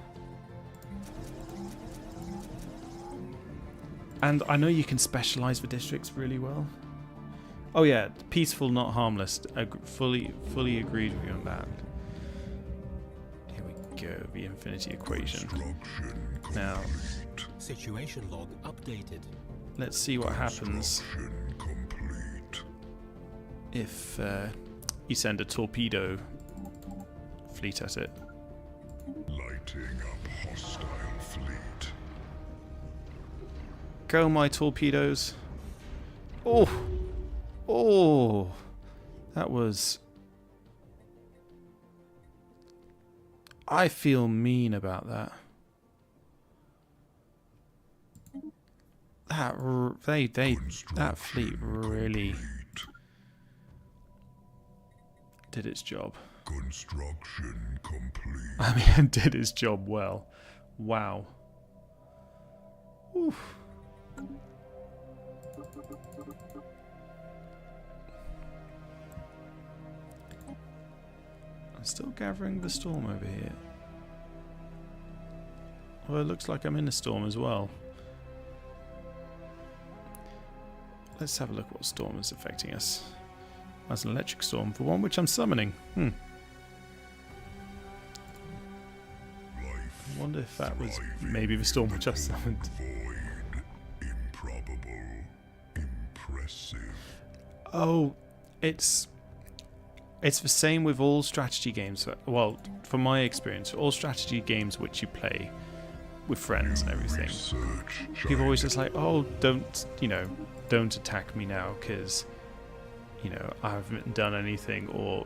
And I know you can specialize the districts really well. Oh yeah, peaceful, not harmless. Fully agreed with you on that. Here we go, the infinity equation. Now, Situation log updated. let's see what happens if you send a torpedo fleet at it. Lighting up hostile fleet. Go, my torpedoes. Oh! Oh! That was... I feel mean about that. That fleet really did its job. Construction complete. I mean, did its job well. Wow. Oof. I'm still gathering the storm over here. Well, it looks like I'm in a storm as well. Let's have a look what storm is affecting us. That's an electric storm, for one which I'm summoning. I wonder if that was maybe the storm which I summoned. Void. Improbable. Impressive. Oh, it's the same with all strategy games. Well, from my experience, all strategy games which you play with friends and everything, people always just like, oh, don't attack me now because, I haven't done anything, or,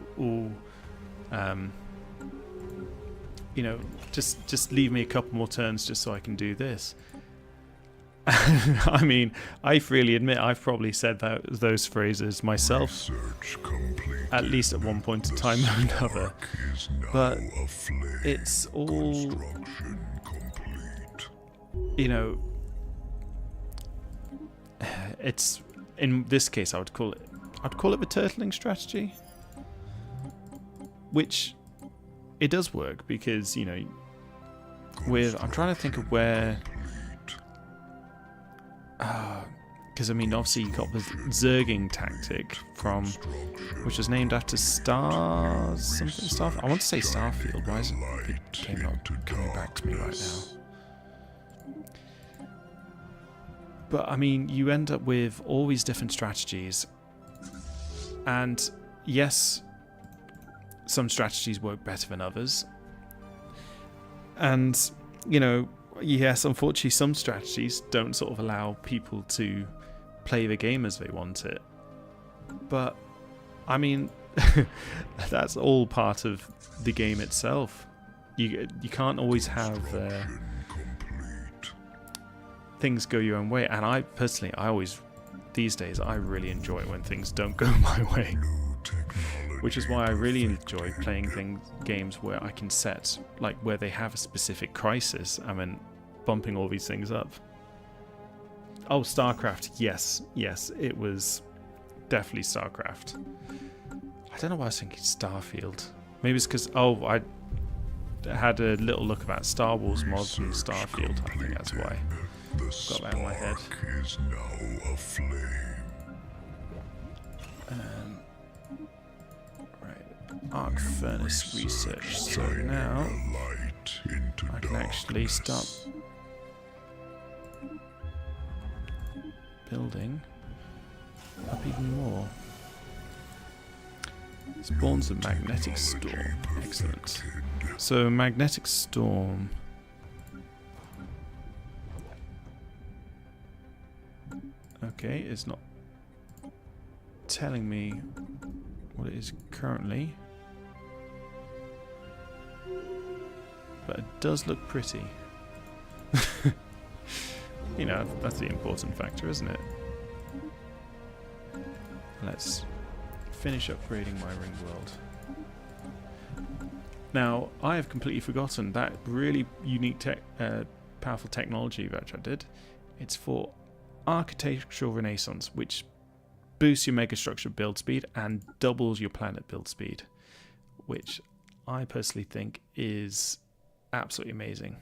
just leave me a couple more turns just so I can do this. I mean, I freely admit I've probably said those phrases myself, at least at one point in time or another. But it's all, it's, in this case, I'd call it the turtling strategy, which it does work because I'm trying to think of where. Because I mean, obviously you got the zerging tactic from, which was named after I want to say Starfield. Why is it not coming back to me right now? But I mean, you end up with all these different strategies, and yes, some strategies work better than others, and yes, unfortunately, some strategies don't sort of allow people to play the game as they want it. But, I mean, that's all part of the game itself. You can't always have things go your own way. And these days, I really enjoy when things don't go my way. Which is why I really enjoy playing games where I can set, like, where they have a specific crisis, and then bumping all these things up. Oh, StarCraft, yes, it was definitely StarCraft. I don't know why I was thinking Starfield. Maybe it's because, I had a little look about Star Wars mods and Starfield. I think that's why. Got that in my head. Is now aflame. Arc furnace research. So now I can actually start building up even more. Spawns a magnetic storm. Excellent. So magnetic storm. Okay, it's not telling me what it is currently. But it does look pretty. That's the important factor, isn't it? Let's finish upgrading my ring world. Now, I have completely forgotten that really unique powerful technology that I did. It's for architectural renaissance, which boosts your megastructure build speed and doubles your planet build speed, which I personally think is absolutely amazing.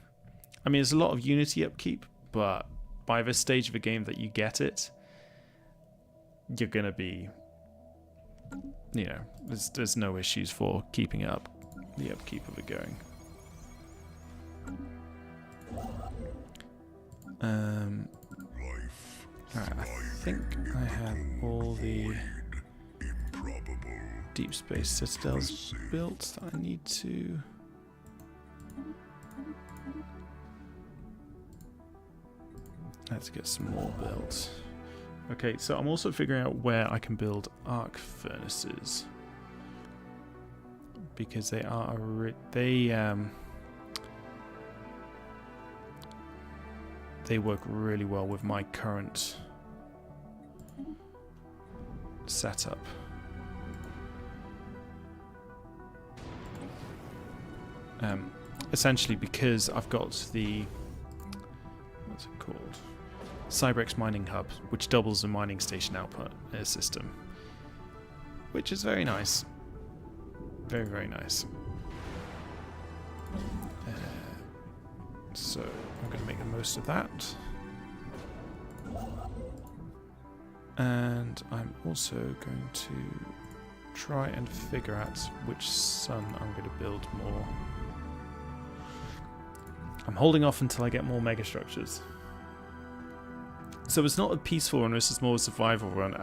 I mean, there's a lot of Unity upkeep, but by this stage of a game that you get it, you're gonna be, you know, there's no issues for keeping up the upkeep of it going. Alright, I think I have all the deep space citadels built that I need to. Let's get some more built. Okay, so I'm also figuring out where I can build arc furnaces, because they are they work really well with my current setup. Essentially because I've got the, what's it called? Cybrex mining hub, which doubles the mining station output system, which is very nice. Very, very nice. So I'm going to make the most of that. And I'm also going to try and figure out which sun I'm going to build more. I'm holding off until I get more megastructures. So it's not a peaceful run, this is more a survival run.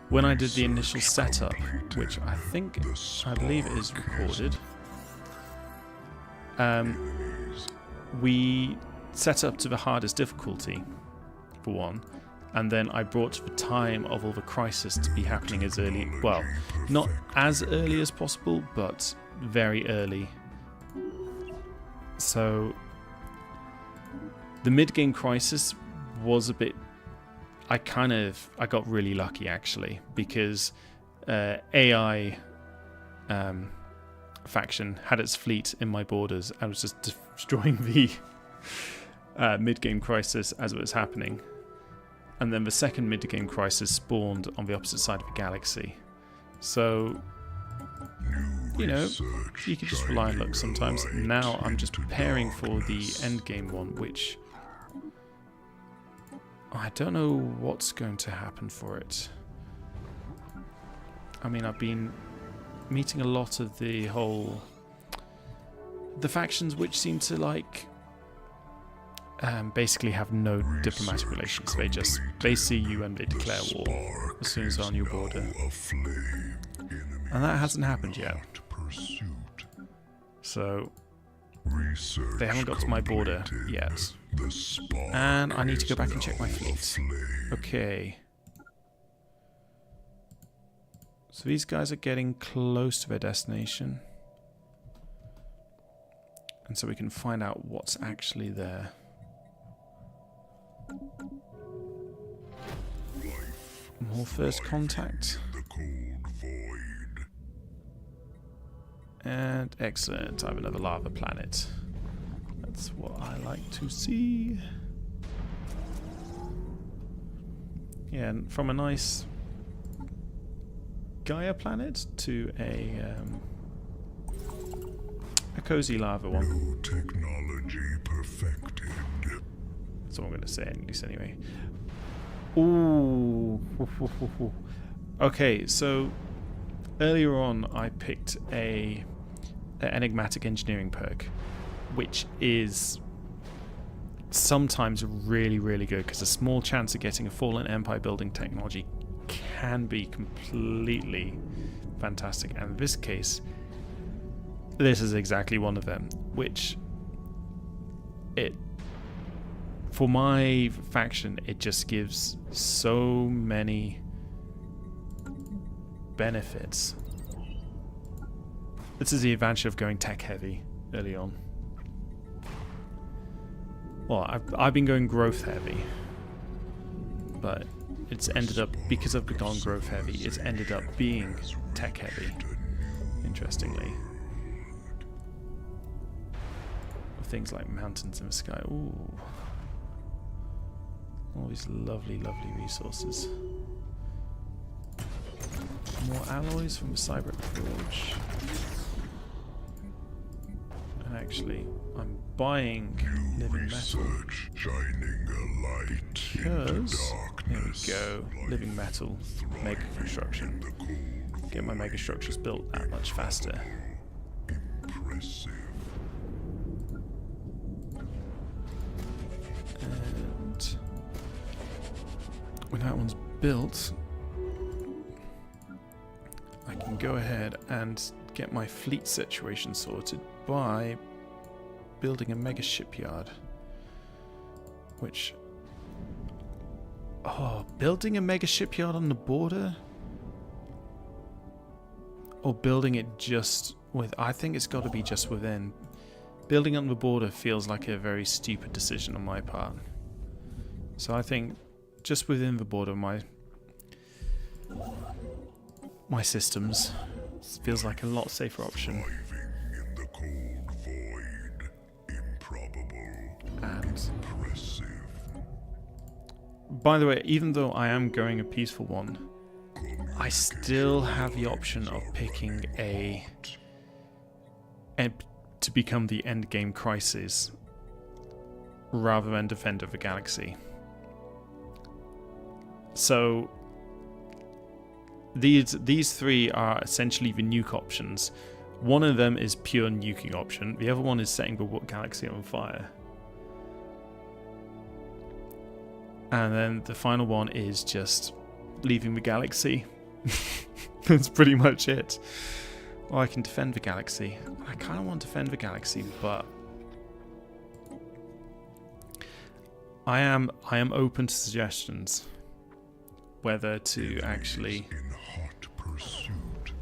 When I did the initial setup, which I believe it is recorded, we set up to the hardest difficulty, for one, and then I brought the time of all the crisis to be happening as early, well, not as early as possible, but very early. So the mid-game crisis was a bit, I got really lucky actually, because AI faction had its fleet in my borders. I was just destroying the mid-game crisis as it was happening. And then the second mid-game crisis spawned on the opposite side of the galaxy. So, you know, you can just rely on luck sometimes. Now I'm just preparing for the endgame one, which I don't know what's going to happen for it. I mean, I've been meeting a lot of the factions which seem to like basically have no diplomatic relations. They see you and they declare war as soon as they're on your border. And that hasn't happened yet. So they haven't got to my border yet. And I need to go back and check my fleet. Okay. So these guys are getting close to their destination. And so we can find out what's actually there. More first contact. And excellent, I have another lava planet. That's what I like to see. Yeah, and from a nice Gaia planet to a cozy lava one. New technology perfected. That's what I'm going to say, at least anyway. Ooh. Okay, so earlier on I picked an enigmatic engineering perk, which is sometimes really, really good, because a small chance of getting a fallen empire building technology can be completely fantastic. And in this case, this is exactly one of them, which for my faction, it just gives so many benefits. This is the advantage of going tech heavy early on. Well, I've been going growth heavy, but it's ended up, because I've gone growth heavy, it's ended up being tech heavy, interestingly. Things like mountains in the sky. Ooh. All these lovely, lovely resources. More alloys from the Cybrex Forge. And actually, I'm buying living metal Research shining a light into because there we darkness. go. Living metal, mega construction. Get my mega structures built that much faster. Impressive. And when that one's built, I can go ahead and get my fleet situation sorted by building a mega shipyard. Which... oh, building a mega shipyard on the border? Or building it just with... I think it's got to be just within. Building on the border feels like a very stupid decision on my part. So I think just within the border, my systems feels like a lot safer option. Driving in the cold void. Improbable. And Impressive. by the way, even though I am going a peaceful one, I still have the option of picking to become the endgame crisis rather than Defender of the Galaxy. So these three are essentially the nuke options. One of them is pure nuking option. The other one is setting the galaxy on fire. And then the final one is just leaving the galaxy. That's pretty much it. Or I can defend the galaxy. I kind of want to defend the galaxy, but I am open to suggestions whether to actually In hot pursuit.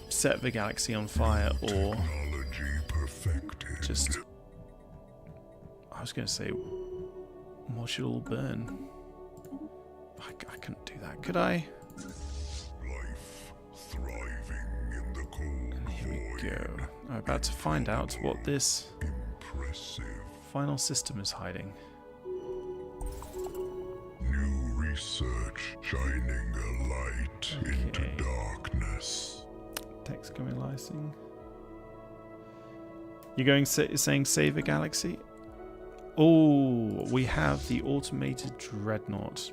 set the galaxy on fire or Technology perfected. just... I was going to say, watch it all burn. I couldn't do that, could I? Life thriving in the cold And here we void. go. I'm about to find out what this Impressive. final system is hiding. New research shining a light into Okay. darkness. Text coming. You're going saying save a galaxy? Oh, we have the automated dreadnought.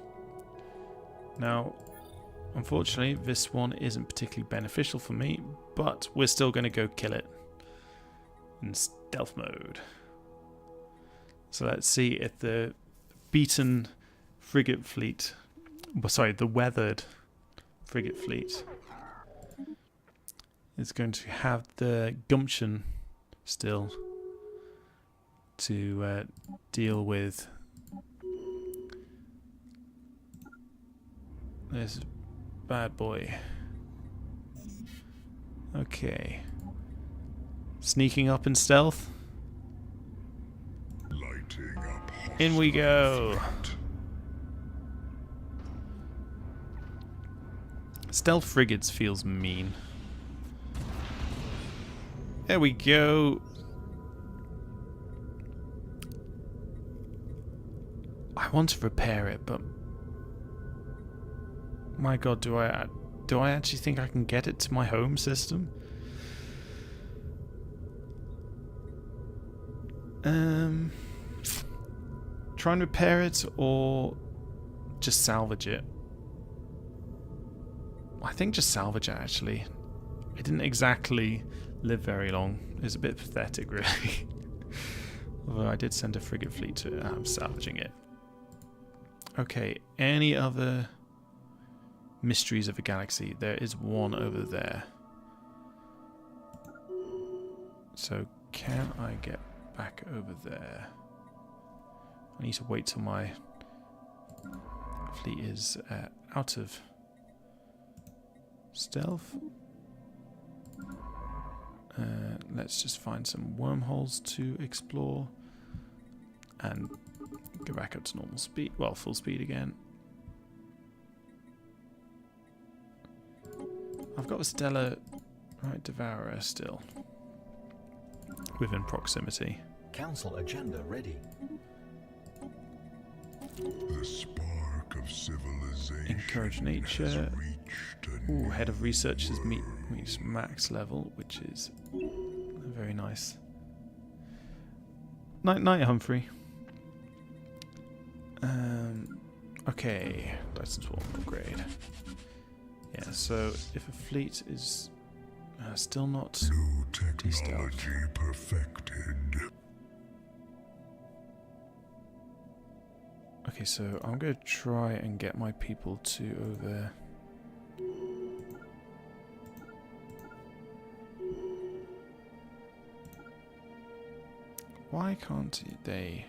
Now, unfortunately, this one isn't particularly beneficial for me, but we're still going to go kill it in stealth mode. So let's see if the beaten frigate fleet, the weathered frigate fleet is going to have the gumption still to deal with this bad boy. Okay. Sneaking up in stealth. Lighting up In we go. hostile Stealth frigates feels mean. There we go. I want to repair it, but my god, do I actually think I can get it to my home system? Try and repair it or just salvage it. I think just salvage it, actually. It didn't exactly live very long. It was a bit pathetic, really. Although I did send a frigate fleet to it. I'm salvaging it. Okay, any other mysteries of the galaxy? There is one over there. So can I get back over there? I need to wait till my fleet is out of stealth. Let's just find some wormholes to explore and go back up to normal speed, well, full speed again. I've got a stellar devourer still within proximity. Council agenda ready. The spark of civilization Encourage nature. has reached a Ooh, head of research has meets max level, which is very nice. Night, Humphrey. Okay, Dyson Swarm upgrade. Yeah, so if a fleet is still not New technology perfected. Okay, so I'm going to try and get my people to over... Why can't they...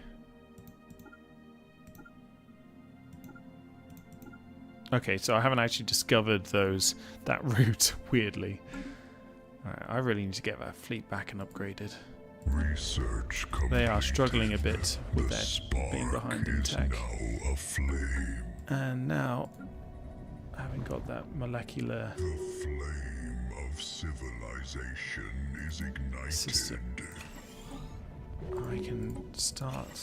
Okay, so I haven't actually discovered that route, weirdly. Alright, I really need to get that fleet back and upgraded. Research They are struggling a bit completed. with The their spark being behind in is tech. now aflame. And now, having got that molecular The flame of civilization is ignited. system, I can start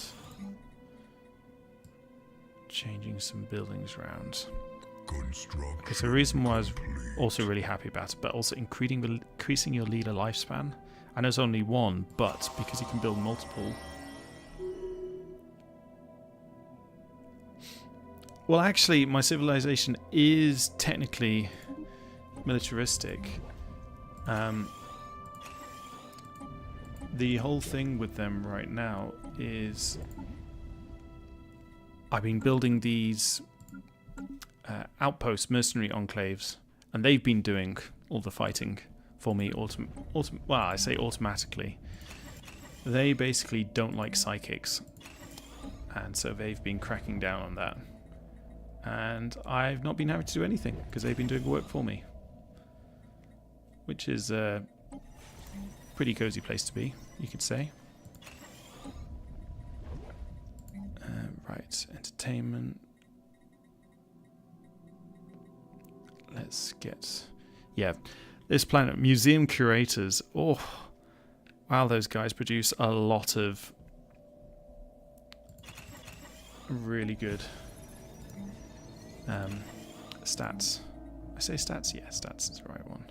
changing some buildings around. Construction It's the reason why I was complete. also really happy about it, but also increasing your leader lifespan. I know it's only one, but because you can build multiple. Well, actually, my civilization is technically militaristic. The whole thing with them right now is I've been building these outpost mercenary enclaves, and they've been doing all the fighting for me. Well, I say automatically. They basically don't like psychics, and so they've been cracking down on that. And I've not been having to do anything because they've been doing work for me, which is a pretty cozy place to be, you could say. Right, entertainment. Let's get... Yeah, this planet, museum curators. Oh, wow, those guys produce a lot of really good stats. I say stats? Yeah, stats is the right one.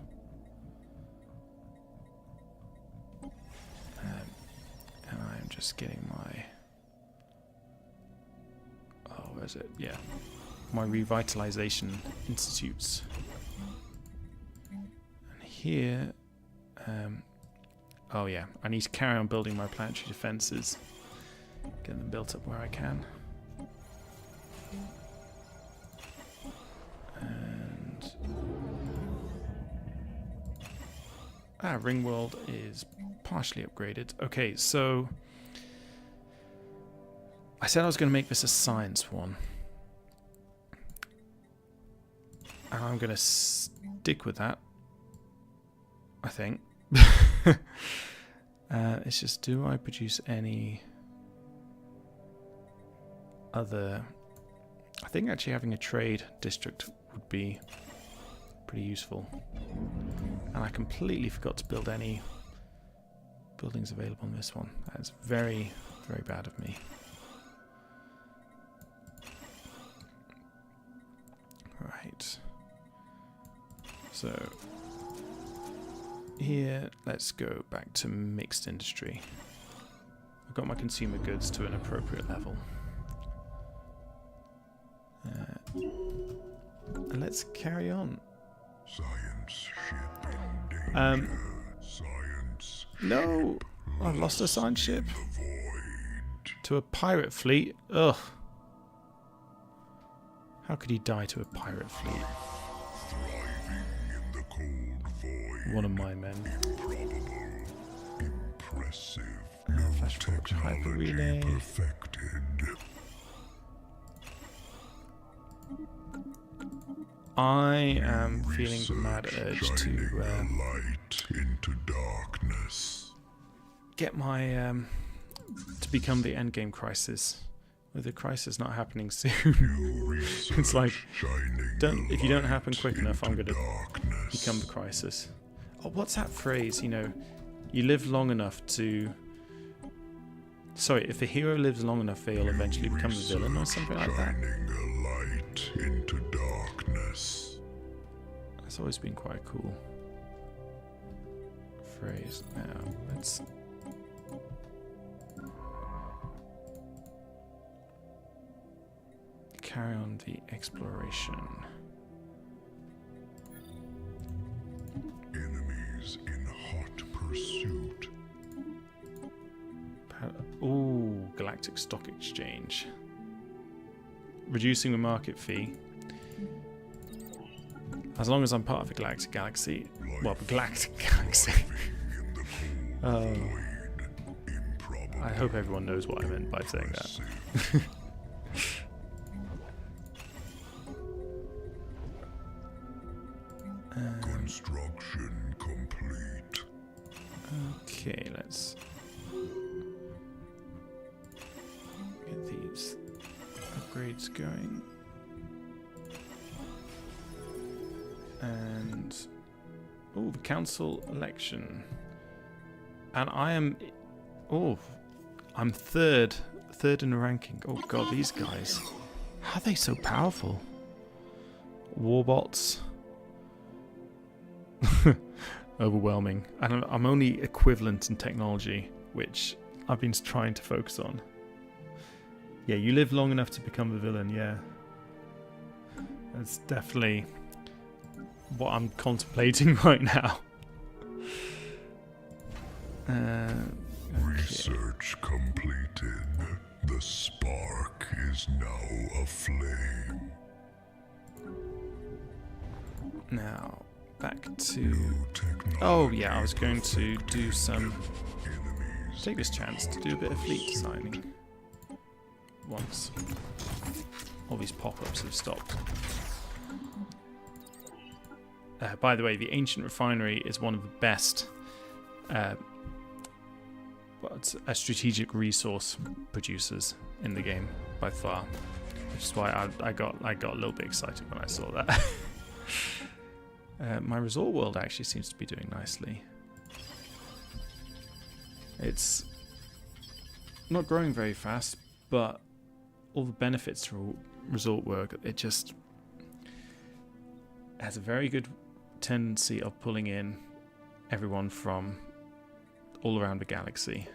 And I'm just getting my... Oh, where's it? Yeah. My revitalization institutes. And here... oh yeah, I need to carry on building my planetary defenses. Get them built up where I can. And... Ringworld is partially upgraded. Okay, so... I said I was going to make this a science one. And I'm going to stick with that. I think. It's just, do I produce any other... I think actually having a trade district would be pretty useful. And I completely forgot to build any buildings available on this one. That's very, very bad of me. Right. So here, let's go back to mixed industry. I've got my consumer goods to an appropriate level. And let's carry on. Science ship in danger. Science No! I've lost a science ship. the void. To a pirate fleet? Ugh. How could he die to a pirate fleet? Thriving in the cold void. One of my men. Improbable. Impressive. Flashback hyper Technology relay. perfected. I am feeling the mad urge Shining to a light into darkness. get my to become the endgame crisis. With the crisis not happening soon. It's like, if you don't happen quick enough, I'm gonna become the crisis. Oh, what's that phrase? You know, you live long enough to... Sorry, if the hero lives long enough, they'll eventually become the villain or something like that. Shining a light into darkness. That's always been quite cool. phrase. Now, let's... carry on the exploration. Enemies in hot pursuit. Ooh, Galactic Stock Exchange. Reducing the market fee. As long as I'm part of the Galactic Galaxy. Well, the Galactic Galaxy. I hope everyone knows what I meant by saying that. Construction complete. Okay, let's get these upgrades going. And oh, the council election. And I am I'm third in the ranking. Oh god, these guys. How are they so powerful? Warbots. Overwhelming. And I'm only equivalent in technology, which I've been trying to focus on. Yeah, you live long enough to become the villain, yeah. That's definitely what I'm contemplating right now. Okay. Research completed. The spark is now aflame. Now, back to... New technology. Oh yeah, I was going to do perfected. some... Enemies Take this chance to do a bit of fleet designing. Once all these pop-ups have stopped. By the way, the Ancient Refinery is one of the best strategic resource producers in the game by far, which is why I got a little bit excited when I saw that. My resort world actually seems to be doing nicely. It's not growing very fast, but all the benefits to resort work, it just has a very good tendency of pulling in everyone from all around the galaxy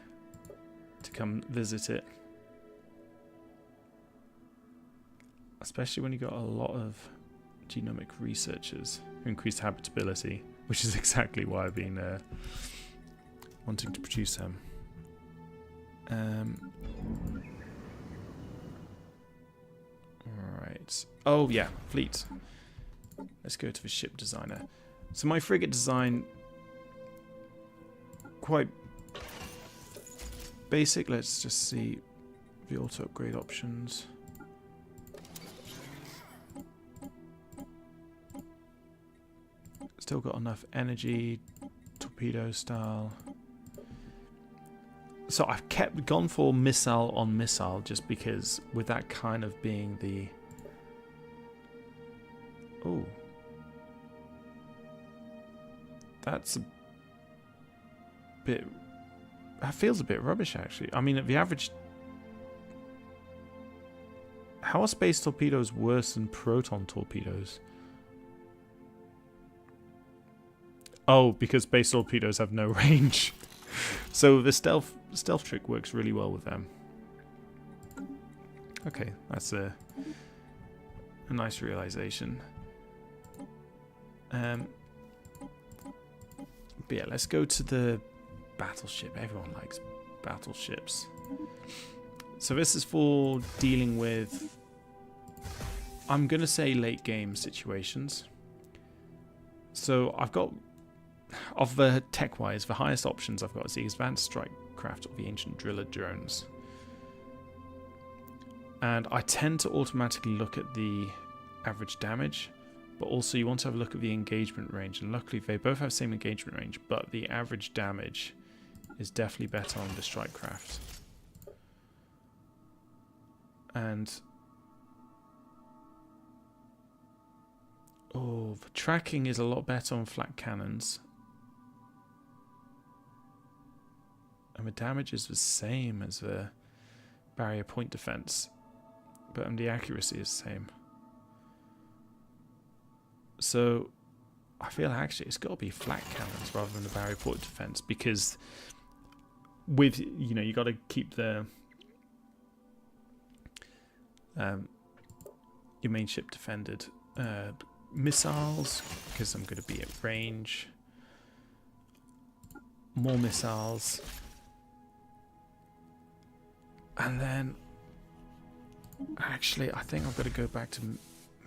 to come visit it. Especially when you got a lot of genomic researchers who increase habitability, which is exactly why I've been wanting to produce them. Right. Oh yeah, fleet. Let's go to the ship designer. So my frigate design, quite basic. Let's just see the auto upgrade options. Still got enough energy, torpedo style. So I've gone for missile on missile just because with that kind of being the... Oh. That's a bit... That feels a bit rubbish actually. I mean at the average... How are space torpedoes worse than proton torpedoes? Oh, because space torpedoes have no range. So the stealth trick works really well with them. Okay, that's a nice realization. But yeah, let's go to the battleship. Everyone likes battleships. So this is for dealing with, I'm going to say late game situations. So I've got, of the tech-wise, the highest options I've got is the Advanced Strike Craft or the Ancient Driller Drones. And I tend to automatically look at the average damage, but also you want to have a look at the engagement range. And luckily they both have the same engagement range, but the average damage is definitely better on the Strike Craft. And oh, the tracking is a lot better on flat cannons. And the damage is the same as the barrier point defense, but the accuracy is the same. So I feel actually it's got to be flak cannons rather than the barrier port defense, because with, you know, you got to keep the your main ship defended. Missiles, because I'm going to be at range. More missiles. And then actually I think I've got to go back to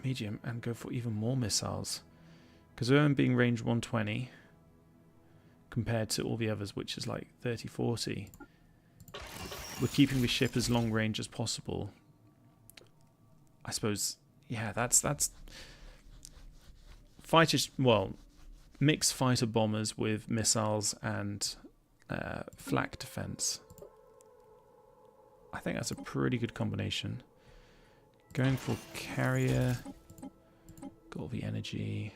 medium and go for even more missiles, because I'm being range 120 compared to all the others, which is like 30-40. We're keeping the ship as long range as possible. I suppose, yeah, that's fighters, well, mixed fighter bombers with missiles and flak defense. I think that's a pretty good combination. Going for carrier, got all the energy.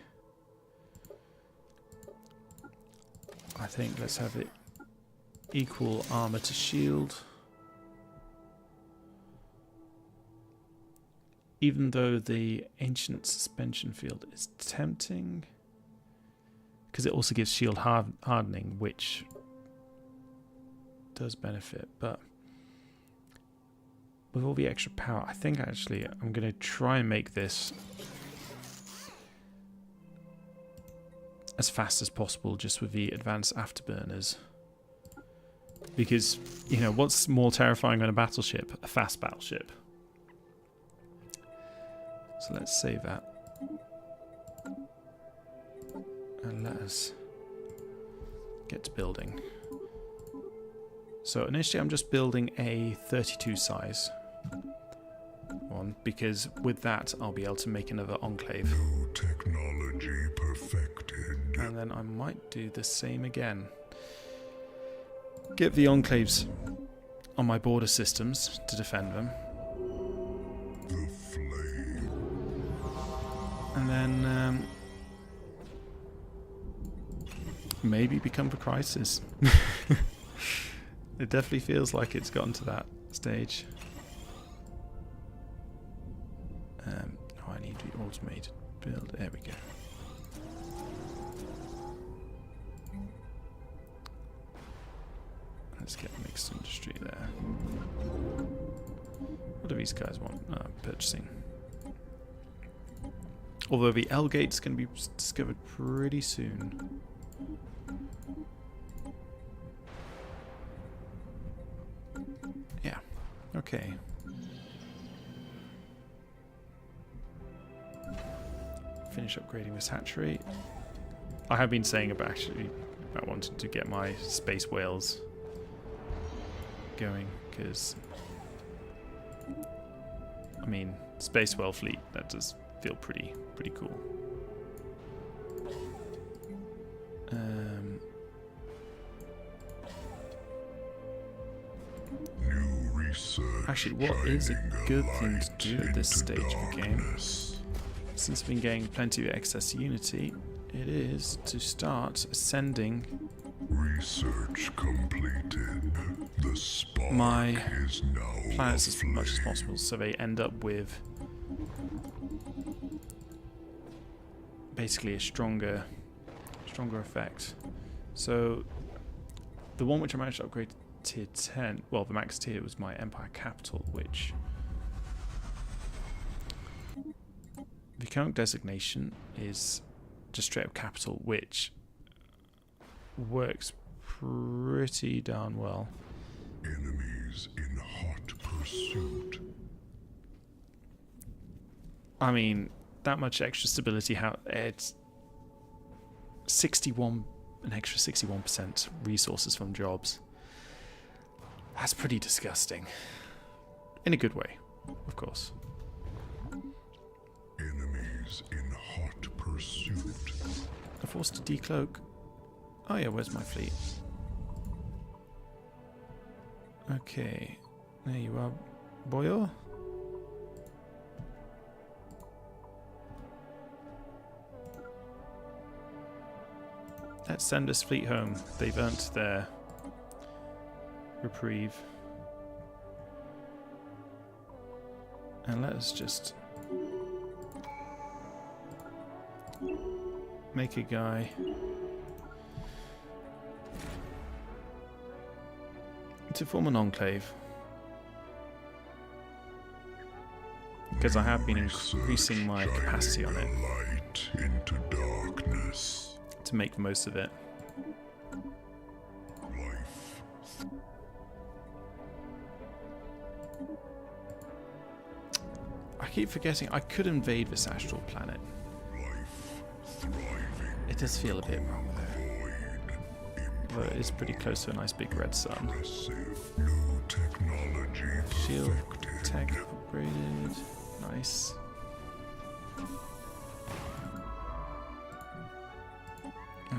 I think let's have it equal armor to shield. Even though the ancient suspension field is tempting, because it also gives shield hardening, which does benefit, but with all the extra power, I think actually I'm going to try and make this as fast as possible, just with the advanced afterburners. Because, you know, what's more terrifying on a battleship? A fast battleship. So let's save that. And let us get to building. So initially I'm just building a 32 size one, because with that I'll be able to make another enclave. New technology perfected. And then I might do the same again. Get the enclaves on my border systems to defend them. The flame. And then maybe become the crisis. It definitely feels like it's gotten to that stage. Oh, I need the automated build. There we go. Let's get mixed industry there. What do these guys want? Purchasing. Although the L gate's going to be discovered pretty soon. Yeah. Okay. Finish upgrading this hatchery. I have been saying about wanting to get my space whales going, because I mean, space whale fleet, that does feel pretty cool. New research. Actually, what is a good thing to do at this stage of the game, since I've been getting plenty of excess unity, it is to start ascending Research completed. The spark my is now planets as much as aflame. possible, so they end up with basically a stronger effect. So the one which I managed to upgrade to tier 10, well, the max tier, was my Empire Capital, which the current designation is just straight up capital, which works pretty darn well. Enemies in hot pursuit. I mean, that much extra stability, how it's 61, an extra 61% resources from jobs. That's pretty disgusting. In a good way, of course. Enemies in hot pursuit. I'm forced to decloak. Oh yeah, where's my fleet? Okay, there you are, boyo. Let's send this fleet home. They've earned their reprieve. And let us just make a guy to form an enclave. Because I have been increasing my capacity on it light into darkness. to make the most of it. Life I keep forgetting I could invade this astral planet. thriving. It does feel a bit wrong though. Void. But it's pretty close to a nice big red sun. Impressive. New technology Shield perfected. tech upgraded. Nice.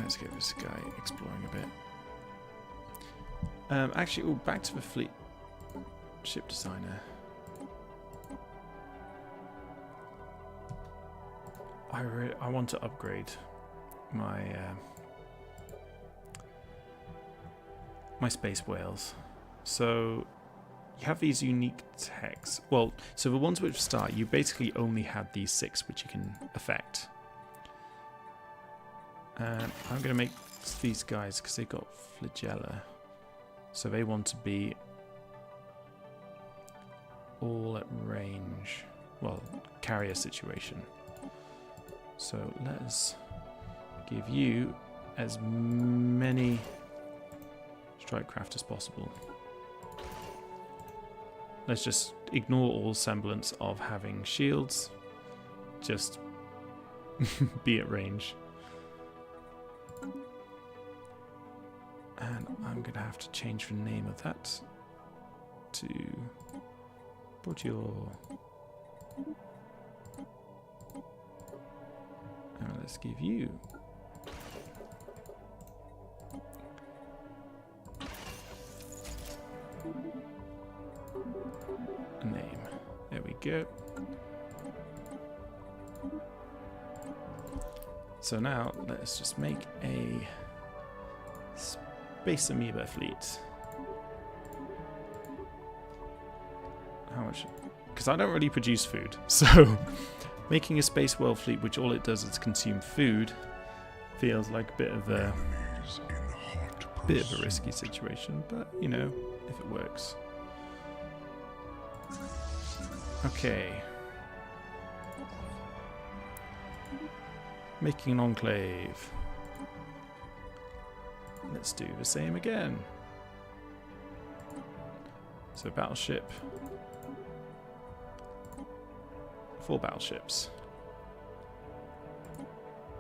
Let's get this guy exploring a bit. Actually, back to the fleet ship designer. I want to upgrade my my space whales. So you have these unique techs. Well, so the ones which start, you basically only had these 6 which you can affect. And I'm going to make these guys because they've got flagella. So they want to be all at range. Well, carrier situation. So let's give you as many strike craft as possible. Let's just ignore all semblance of having shields. Just be at range. And I'm going to have to change the name of that to Portio. And let's give you a name. There we go. So now let's just make a Space Amoeba fleet. How much? Because I don't really produce food, so making a space world fleet, which all it does is consume food, feels like a bit of a risky situation. But you know, if it works. Okay. Making an enclave. Let's do the same again. So battleship. 4 battleships.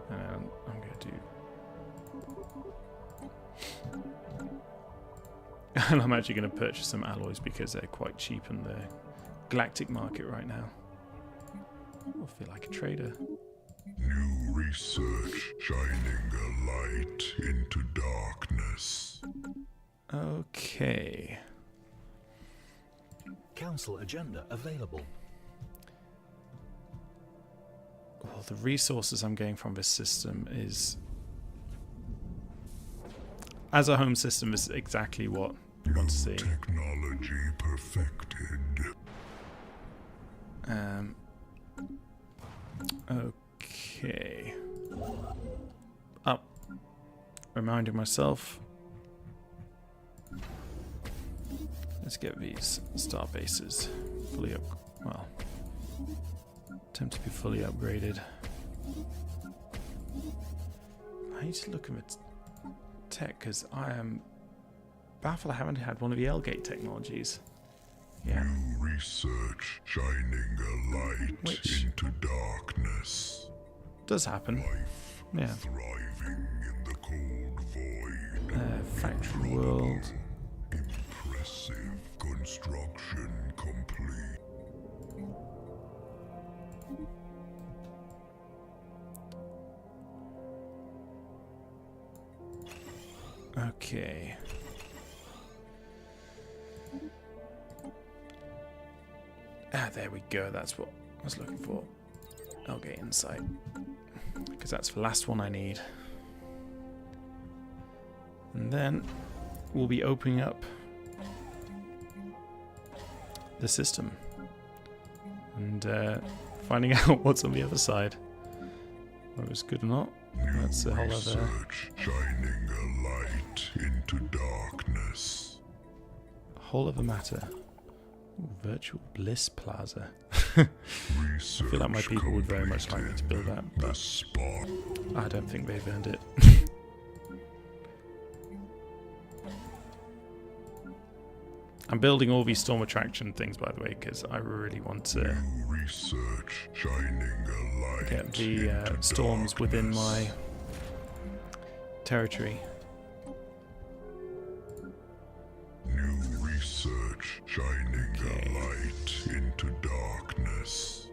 And I'm going to do... and I'm actually going to purchase some alloys because they're quite cheap in the galactic market right now. I feel like a trader. New research shining a light into darkness. Okay. Council agenda available. Well, the resources I'm getting from this system is... as a home system, is exactly what you want to see. Technology perfected. Okay. Oh. Reminding myself. Let's get these star bases fully up. Well, attempt to be fully upgraded. I need to look at the tech because I am baffled I haven't had one of the L-Gate technologies. Yeah. New research shining a light Which into darkness. does happen. Life Yeah. thriving in the cold void. Factory world. Impressive construction complete. Okay. There we go. That's what I was looking for. L-Gate Insight. Because that's the last one I need. And then we'll be opening up the system and finding out what's on the other side. Whether it's good or not, that's a whole other... Research shining a light into darkness. whole other matter. Ooh, virtual bliss plaza. Research I feel like my people would very much like me to build that, the but spark. I don't think they've earned it. I'm building all these storm attraction things, by the way, because I really want to New research shining a light get the into storms within darkness. my territory. New research shining Okay. a light into darkness.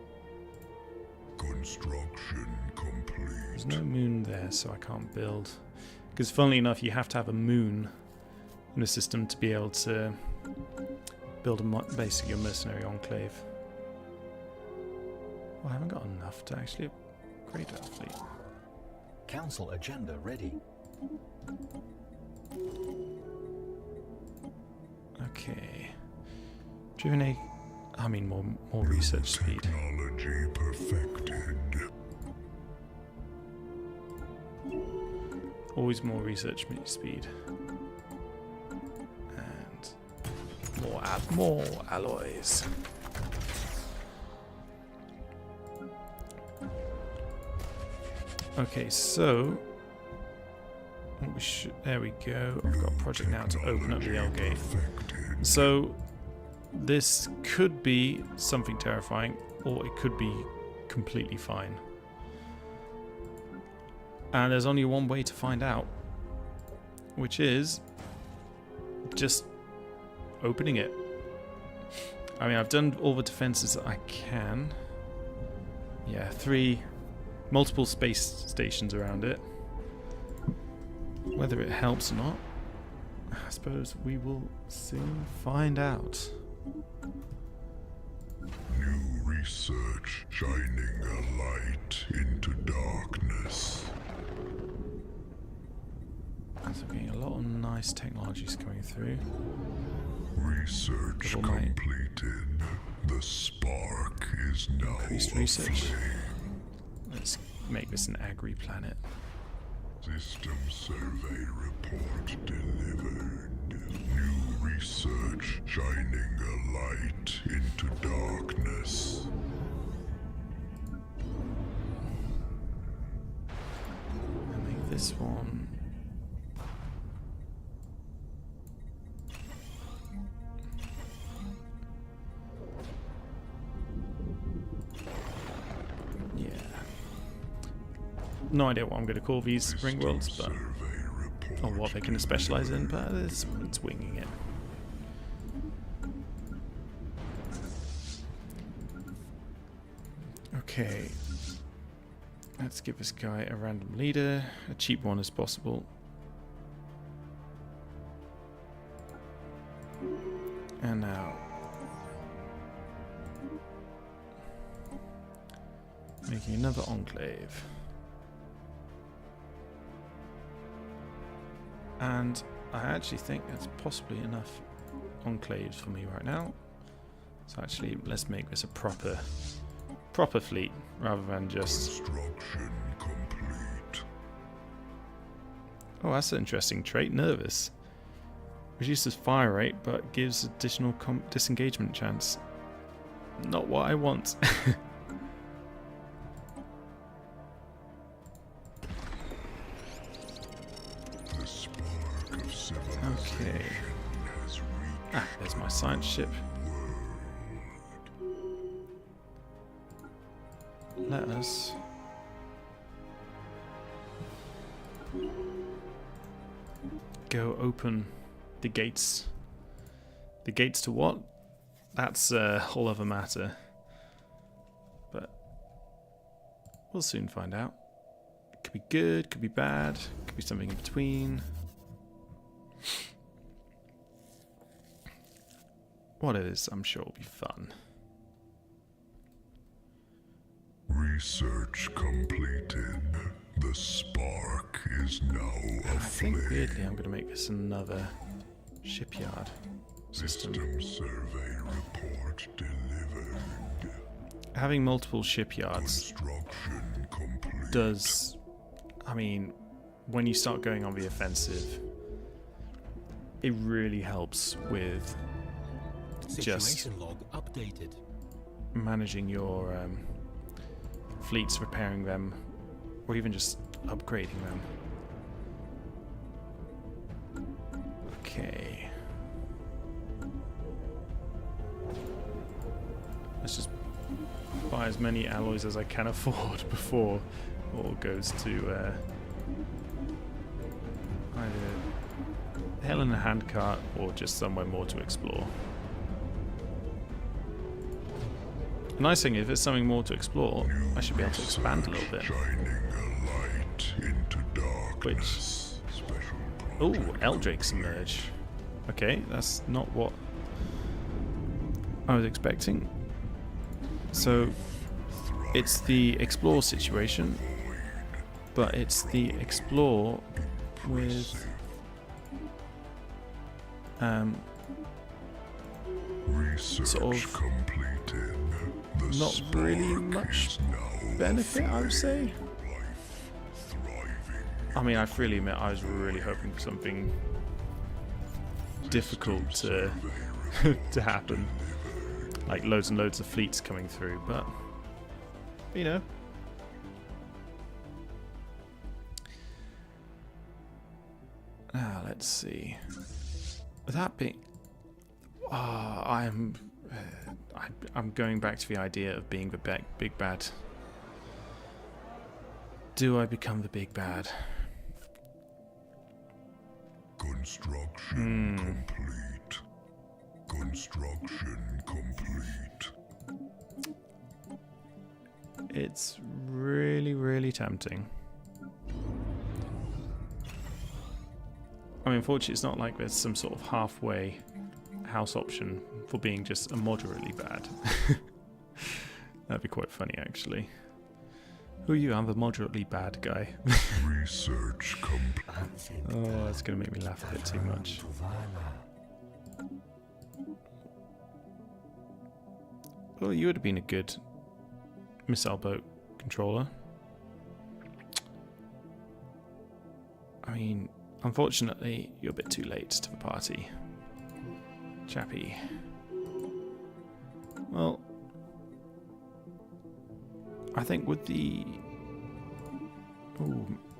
Construction complete. There's no moon there, so I can't build. Because funnily enough, you have to have a moon in the system to be able to build basically a mercenary enclave. Well, I haven't got enough to actually upgrade our fleet. Council agenda ready. Okay. Rejuvenate. I mean, more research speed. Technology perfected. Always more research speed. And more alloys. Okay, so there we go. I've got a project now to open up the L gate. Perfected. So this could be something terrifying, or it could be completely fine. And there's only one way to find out, which is just opening it. I mean, I've done all the defenses that I can. Yeah, multiple space stations around it. Whether it helps or not, I suppose we will soon find out. New research shining a light into darkness. So I'm getting a lot of nice technologies coming through. Research Double might. completed. The spark is now Increased research. aflame. Let's make this an agri planet. System survey report delivered. New research shining a light into darkness. I'll make this one. Yeah. No idea what I'm going to call these ring worlds, but Survey report or what they can specialize in, but it's winging it. Okay. Let's give this guy a random leader, a cheap one as possible. And now making another enclave. And I actually think that's possibly enough enclaves for me right now. So actually, let's make this a proper fleet rather than just... Construction complete. Oh, that's an interesting trait. Nervous. Reduces fire rate, but gives additional disengagement chance. Not what I want. The spark of civilization Okay. has reached Ah, there's my science ship. Let us go open the gates. The gates to what? That's a whole other matter. But we'll soon find out. Could be good, could be bad, could be something in between. What it is, I'm sure will be fun. Research completed. The spark is now I think aflame. weirdly I'm going to make this another shipyard system. System survey report delivered. having multiple shipyards Construction complete. does, I mean, when you start going on the offensive, it really helps with just Situation log updated. managing your fleets, repairing them, or even just upgrading them. Okay. Let's just buy as many alloys as I can afford before all goes to either hell in a handcart or just somewhere more to explore. The nice thing is, if it's something more to explore, I should be able to expand a little bit. Shining a light into darkness. Oh, Eldrakes emerge. Okay, that's not what I was expecting. So, it's the explore situation, but it's the explore with Research sort of completed. The not really spark much is now benefit, I would say. life thriving. I mean, I freely admit I was really hoping for something difficult to to happen, like loads and loads of fleets coming through, but you know. Now let's see. That being, I'm going back to the idea of being the big bad. Do I become the big bad? Construction complete. Construction complete. It's really tempting. I mean, unfortunately, it's not like there's some sort of halfway house option for being just a moderately bad. That'd be quite funny, actually. Who are you? I'm the moderately bad guy. Research complete. Oh, that's going to make me laugh a bit too much. Well, you would have been a good missile boat controller. I mean, unfortunately, you're a bit too late to the party, chappy. Well, I think with the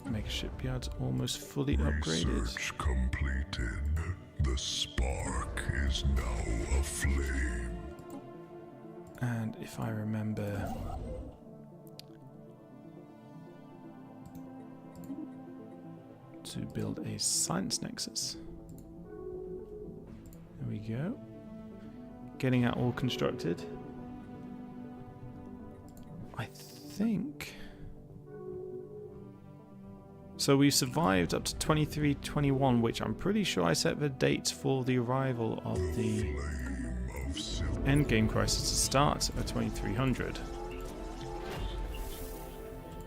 mega shipyard's almost fully upgraded. Research completed. The spark is now aflame. And if I remember, to build a science nexus. There we go. Getting that all constructed. I think. So we've survived up to 2321, which I'm pretty sure I set the date for the arrival of the Flame of silver. endgame crisis to start at 2300.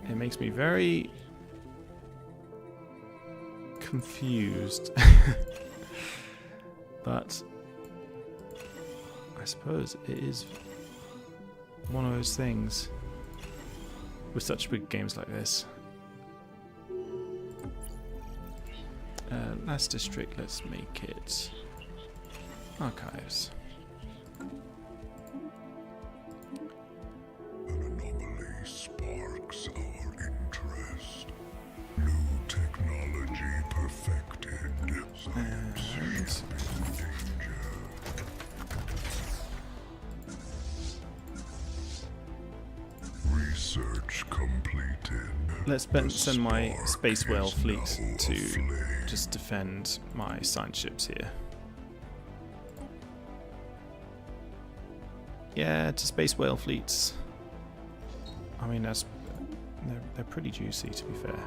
It makes me very confused. But I suppose it is one of those things with such big games like this. Last district, let's make it archives. An anomaly sparks our interest. New technology perfected. Science ship in danger. Research completed. Let's send my The space spark whale is fleet now to aflame. just defend my science ships here. Yeah, to space whale fleets. I mean, they're pretty juicy, to be fair.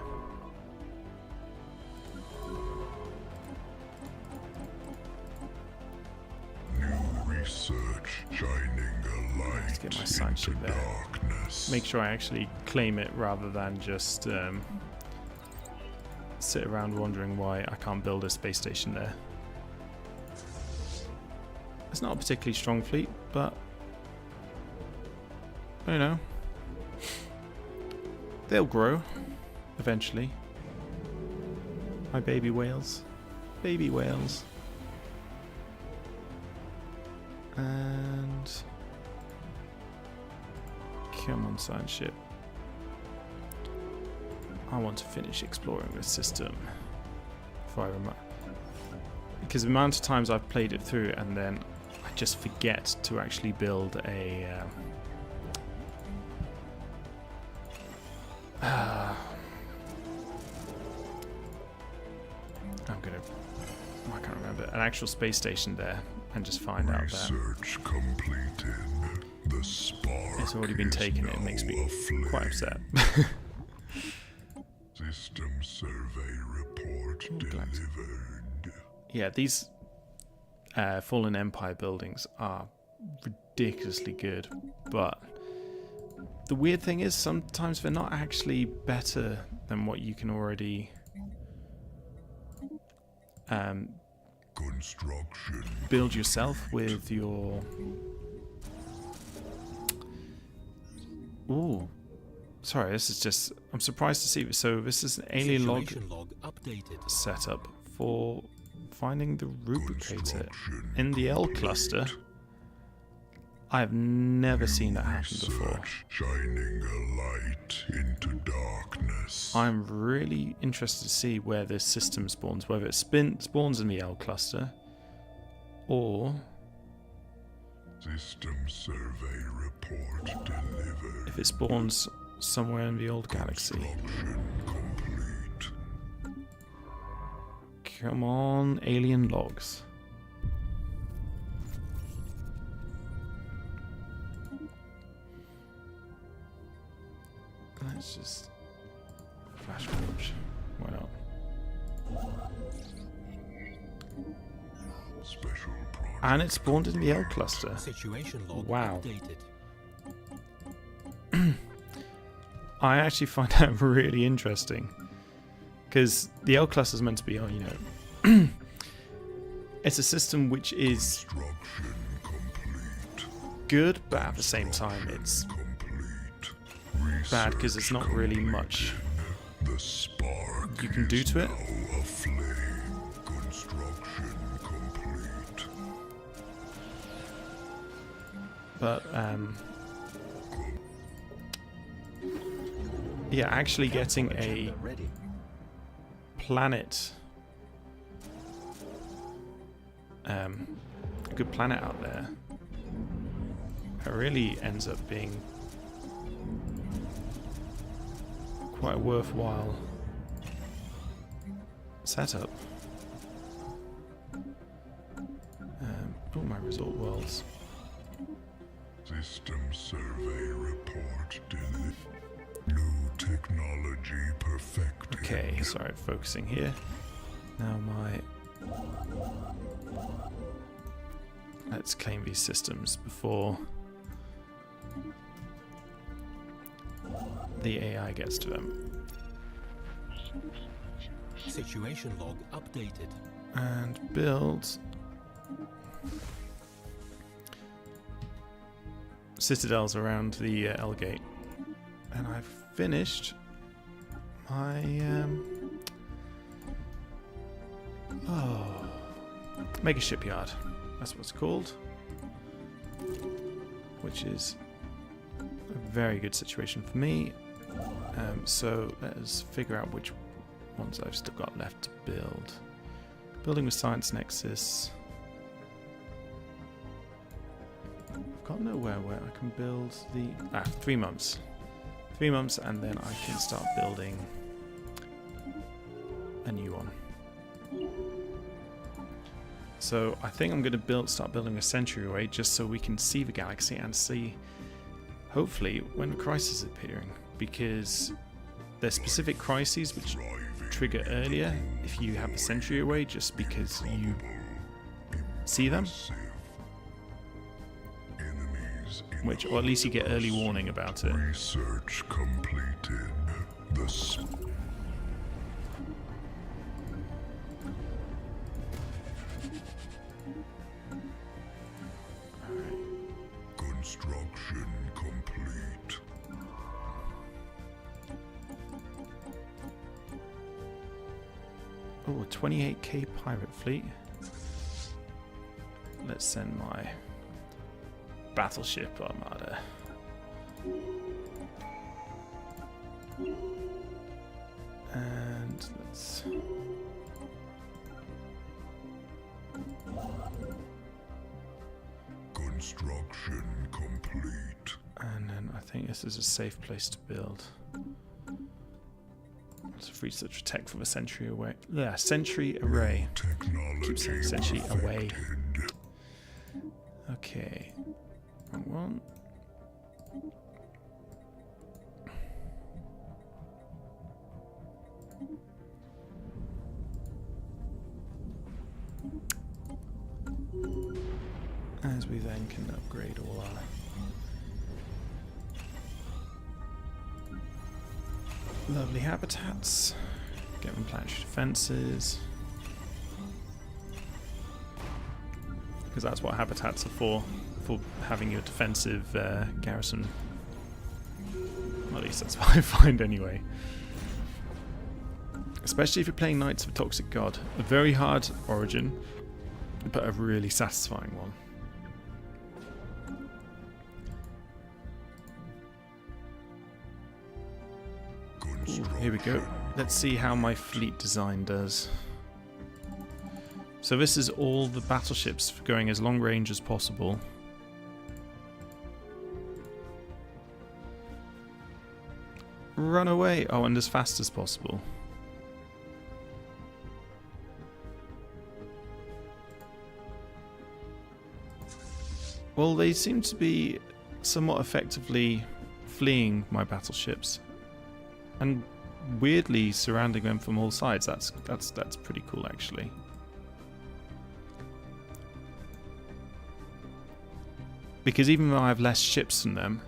New research shining a light Let's get my science into ship there. darkness. Make sure I actually claim it rather than just sit around wondering why I can't build a space station there. It's not a particularly strong fleet, but you know, they'll grow eventually. My baby whales. Baby whales. And come on, science ship. I want to finish exploring this system. If I remember, because the amount of times I've played it through and then I just forget to actually build a I can't remember, an actual space station there, and just find out that Research completed. The spark it's already been taken. It makes me quite upset. System survey report delivered. Yeah, these Fallen Empire buildings are ridiculously good, but the weird thing is sometimes they're not actually better than what you can already Construction. build yourself with your... Ooh. Sorry, this is just... I'm surprised to see this. So this is an alien log updated. setup for finding the rubricator in the L cluster. I have never seen that happen before. Shining a light into darkness. I'm really interested to see where this system spawns, whether it spawns in the L cluster or System survey report delivered. if it spawns somewhere in the old galaxy. Construction complete. Come on, alien logs. Let's just flash forge. Why not? Special project. And it spawned in the L cluster. Situation log Wow. updated. I actually find that really interesting, because the L cluster is meant to be, oh, you know, it's a system which is Construction complete. good, but at the same time it's Complete. bad because there's not really much The spark you can do to it. now aflame. Construction complete. But yeah, actually getting a Ready. planet, a good planet out there, it really ends up being quite a worthwhile setup. Oh, my resort worlds. System survey report delivered. New technology perfected. Okay, sorry, focusing here. Now let's claim these systems before the AI gets to them. Situation log updated. And build citadels around the L gate. And I've finished my mega shipyard. That's what it's called, which is a very good situation for me. So let us figure out which ones I've still got left to build. Building with Science Nexus. I've got nowhere where I can build the 3 months. 3 months, and then I can start building a new one. So I think I'm going to start building a century away, just so we can see the galaxy and see, hopefully, when the crisis is appearing, because there's specific crises which trigger earlier if you have a century away, just because you see them, which, or at least you get early warning about it. Research completed. The construction complete. Oh, 28k pirate fleet. Let's send my battleship armada. And let's... Construction complete. And then I think this is a safe place to build. Let's research tech from a century away. Yeah, century array. Keep saying century away. Okay. Wrong one. As we then can upgrade all our lovely habitats, get them planetary defenses, because that's what habitats are for having your defensive garrison. Well, at least that's what I find anyway. Especially if you're playing Knights of Toxic God. A very hard origin, but a really satisfying one. Ooh, here we go. Let's see how my fleet design does. So this is all the battleships going as long range as possible. Run away! Oh, and as fast as possible. Well, they seem to be somewhat effectively fleeing my battleships. And weirdly surrounding them from all sides. That's pretty cool, actually. Because even though I have less ships than them,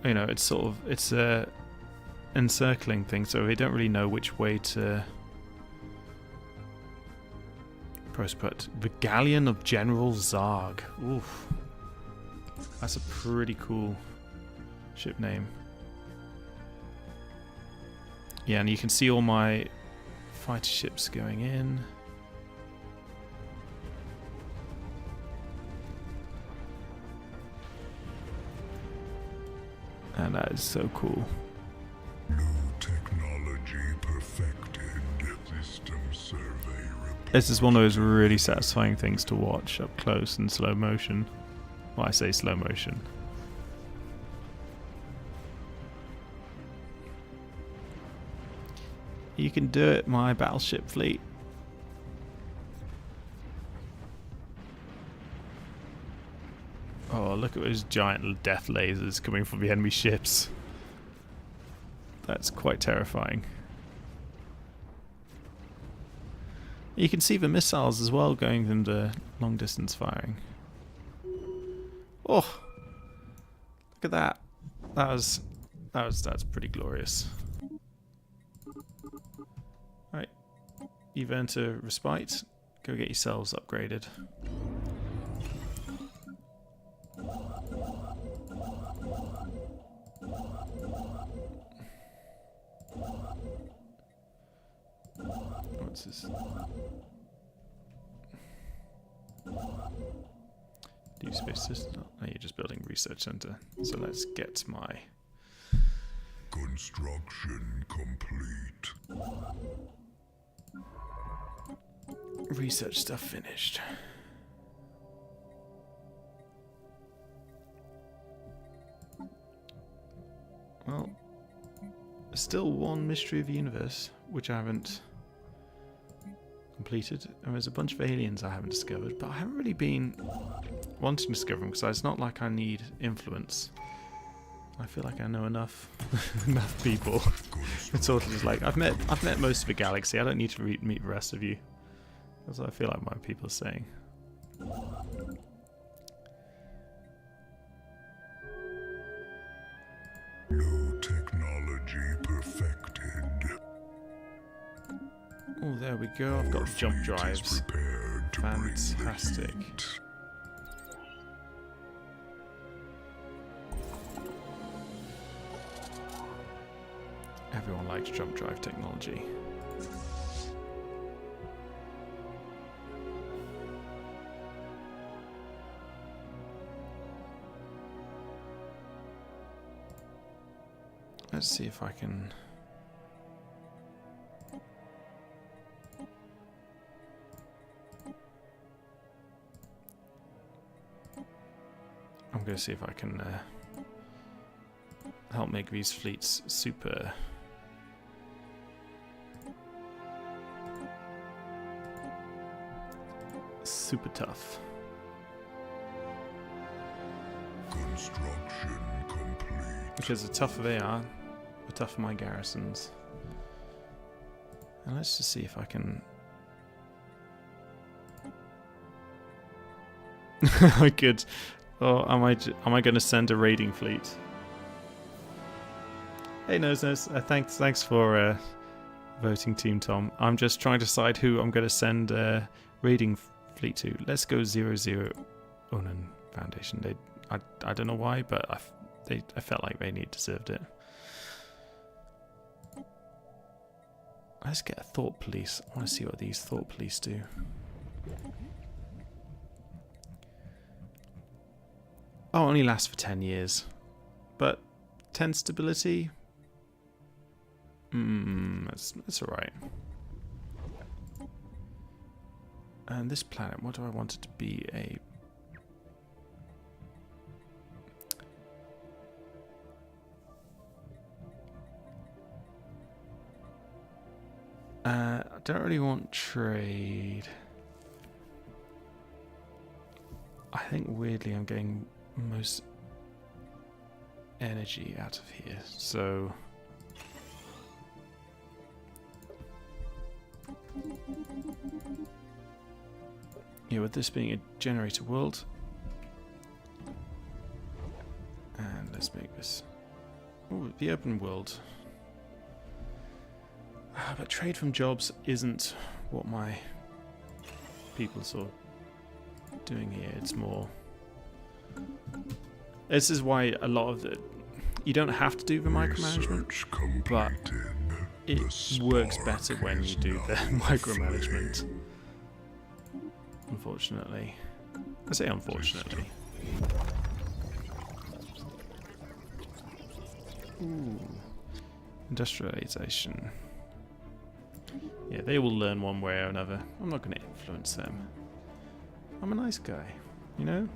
you know, it's a encircling thing, so they don't really know which way to put. The Galleon of General Zarg. Oof. That's a pretty cool ship name. Yeah, and you can see all my fighter ships going in. And that is so cool. New technology perfected. System survey report. This is one of those really satisfying things to watch up close in slow motion. Well, I say slow motion. You can do it, my battleship fleet. Oh, look at those giant death lasers coming from the enemy ships. That's quite terrifying. You can see the missiles as well going into long distance firing. Oh, look at that. That's pretty glorious. Right, you've earned a respite. Go get yourselves upgraded. What's this? Deep Space System. No, you're just building research center. So let's get my construction complete. research stuff finished. Well, there's still one Mystery of the Universe which I haven't completed, and there's a bunch of aliens I haven't discovered, but I haven't really been wanting to discover them because it's not like I need influence. I feel like I know enough enough people. It's sort of just like I've met most of the galaxy. I don't need to meet the rest of you. That's what I feel like my people are saying. New technology perfected. Oh, there we go. I've got jump drives. Fantastic. Everyone likes jump drive technology. Let's see if I can... I'm going to see if I can help make these fleets super tough. Construction complete. Because the tougher they are, the tougher my garrisons. And let's just see if I can... I could... Oh, am I going to send a raiding fleet? Hey, Nose, thanks for voting, Team Tom. I'm just trying to decide who I'm going to send a raiding fleet to. Let's go 0-0 Onan Foundation. I don't know why, but I felt like they deserved it. Let's get a thought police. I want to see what these thought police do. Oh, only lasts for 10 years. But 10 stability? That's alright. And this planet, what do I want it to be? I don't really want trade. I think weirdly I'm getting most energy out of here, so yeah, with this being a generator world, and let's make this the open world. But trade from jobs isn't what my people sort of doing here. It's more... This is why a lot of the... You don't have to do the micromanagement, but it works better when you do the micromanagement. Unfortunately. I say unfortunately. Ooh. Industrialization. Yeah, they will learn one way or another. I'm not going to influence them. I'm a nice guy, you know?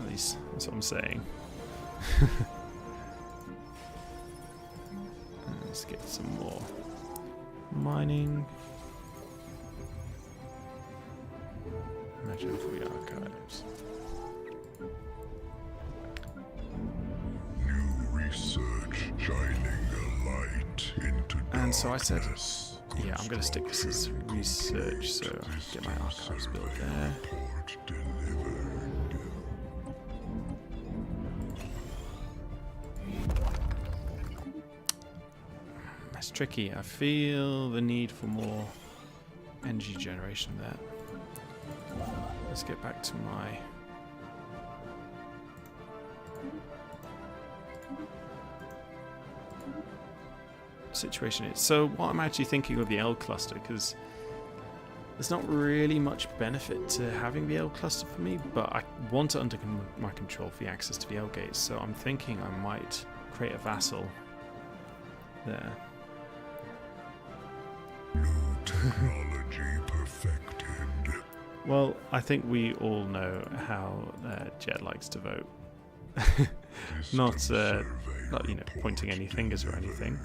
At least, that's what I'm saying. Let's get some more mining. Imagine if we archives. New research shining a light into And so I said, darkness. yeah, I'm going to stick this as research, so get my archives built there. Report delivered. That's tricky. I feel the need for more energy generation there. Let's get back to my... situation is. So what I'm actually thinking of the L cluster, because there's not really much benefit to having the L cluster for me, but I want it under my control for the access to the L gates, so I'm thinking I might create a vassal there. New technology perfected. Well, I think we all know how Jed likes to vote. Not you know, pointing any fingers or anything.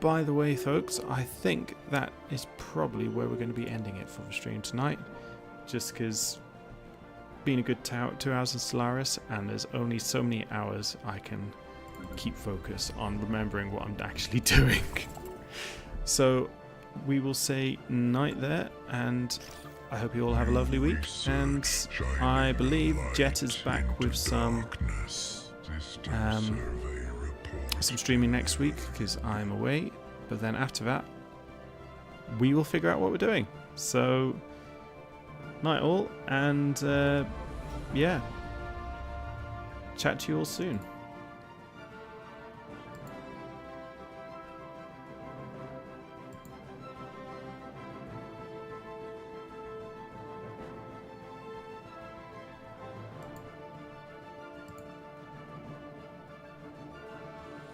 By the way, folks, I think that is probably where we're going to be ending it for the stream tonight. Just because being a good 2 hours in Stellaris, and there's only so many hours I can keep focus on remembering what I'm actually doing. So we will say night there, and I hope you all have a lovely week. And I believe Jet is back with some streaming next week because I'm away, but then after that we will figure out what we're doing. So night all, and yeah, chat to you all soon.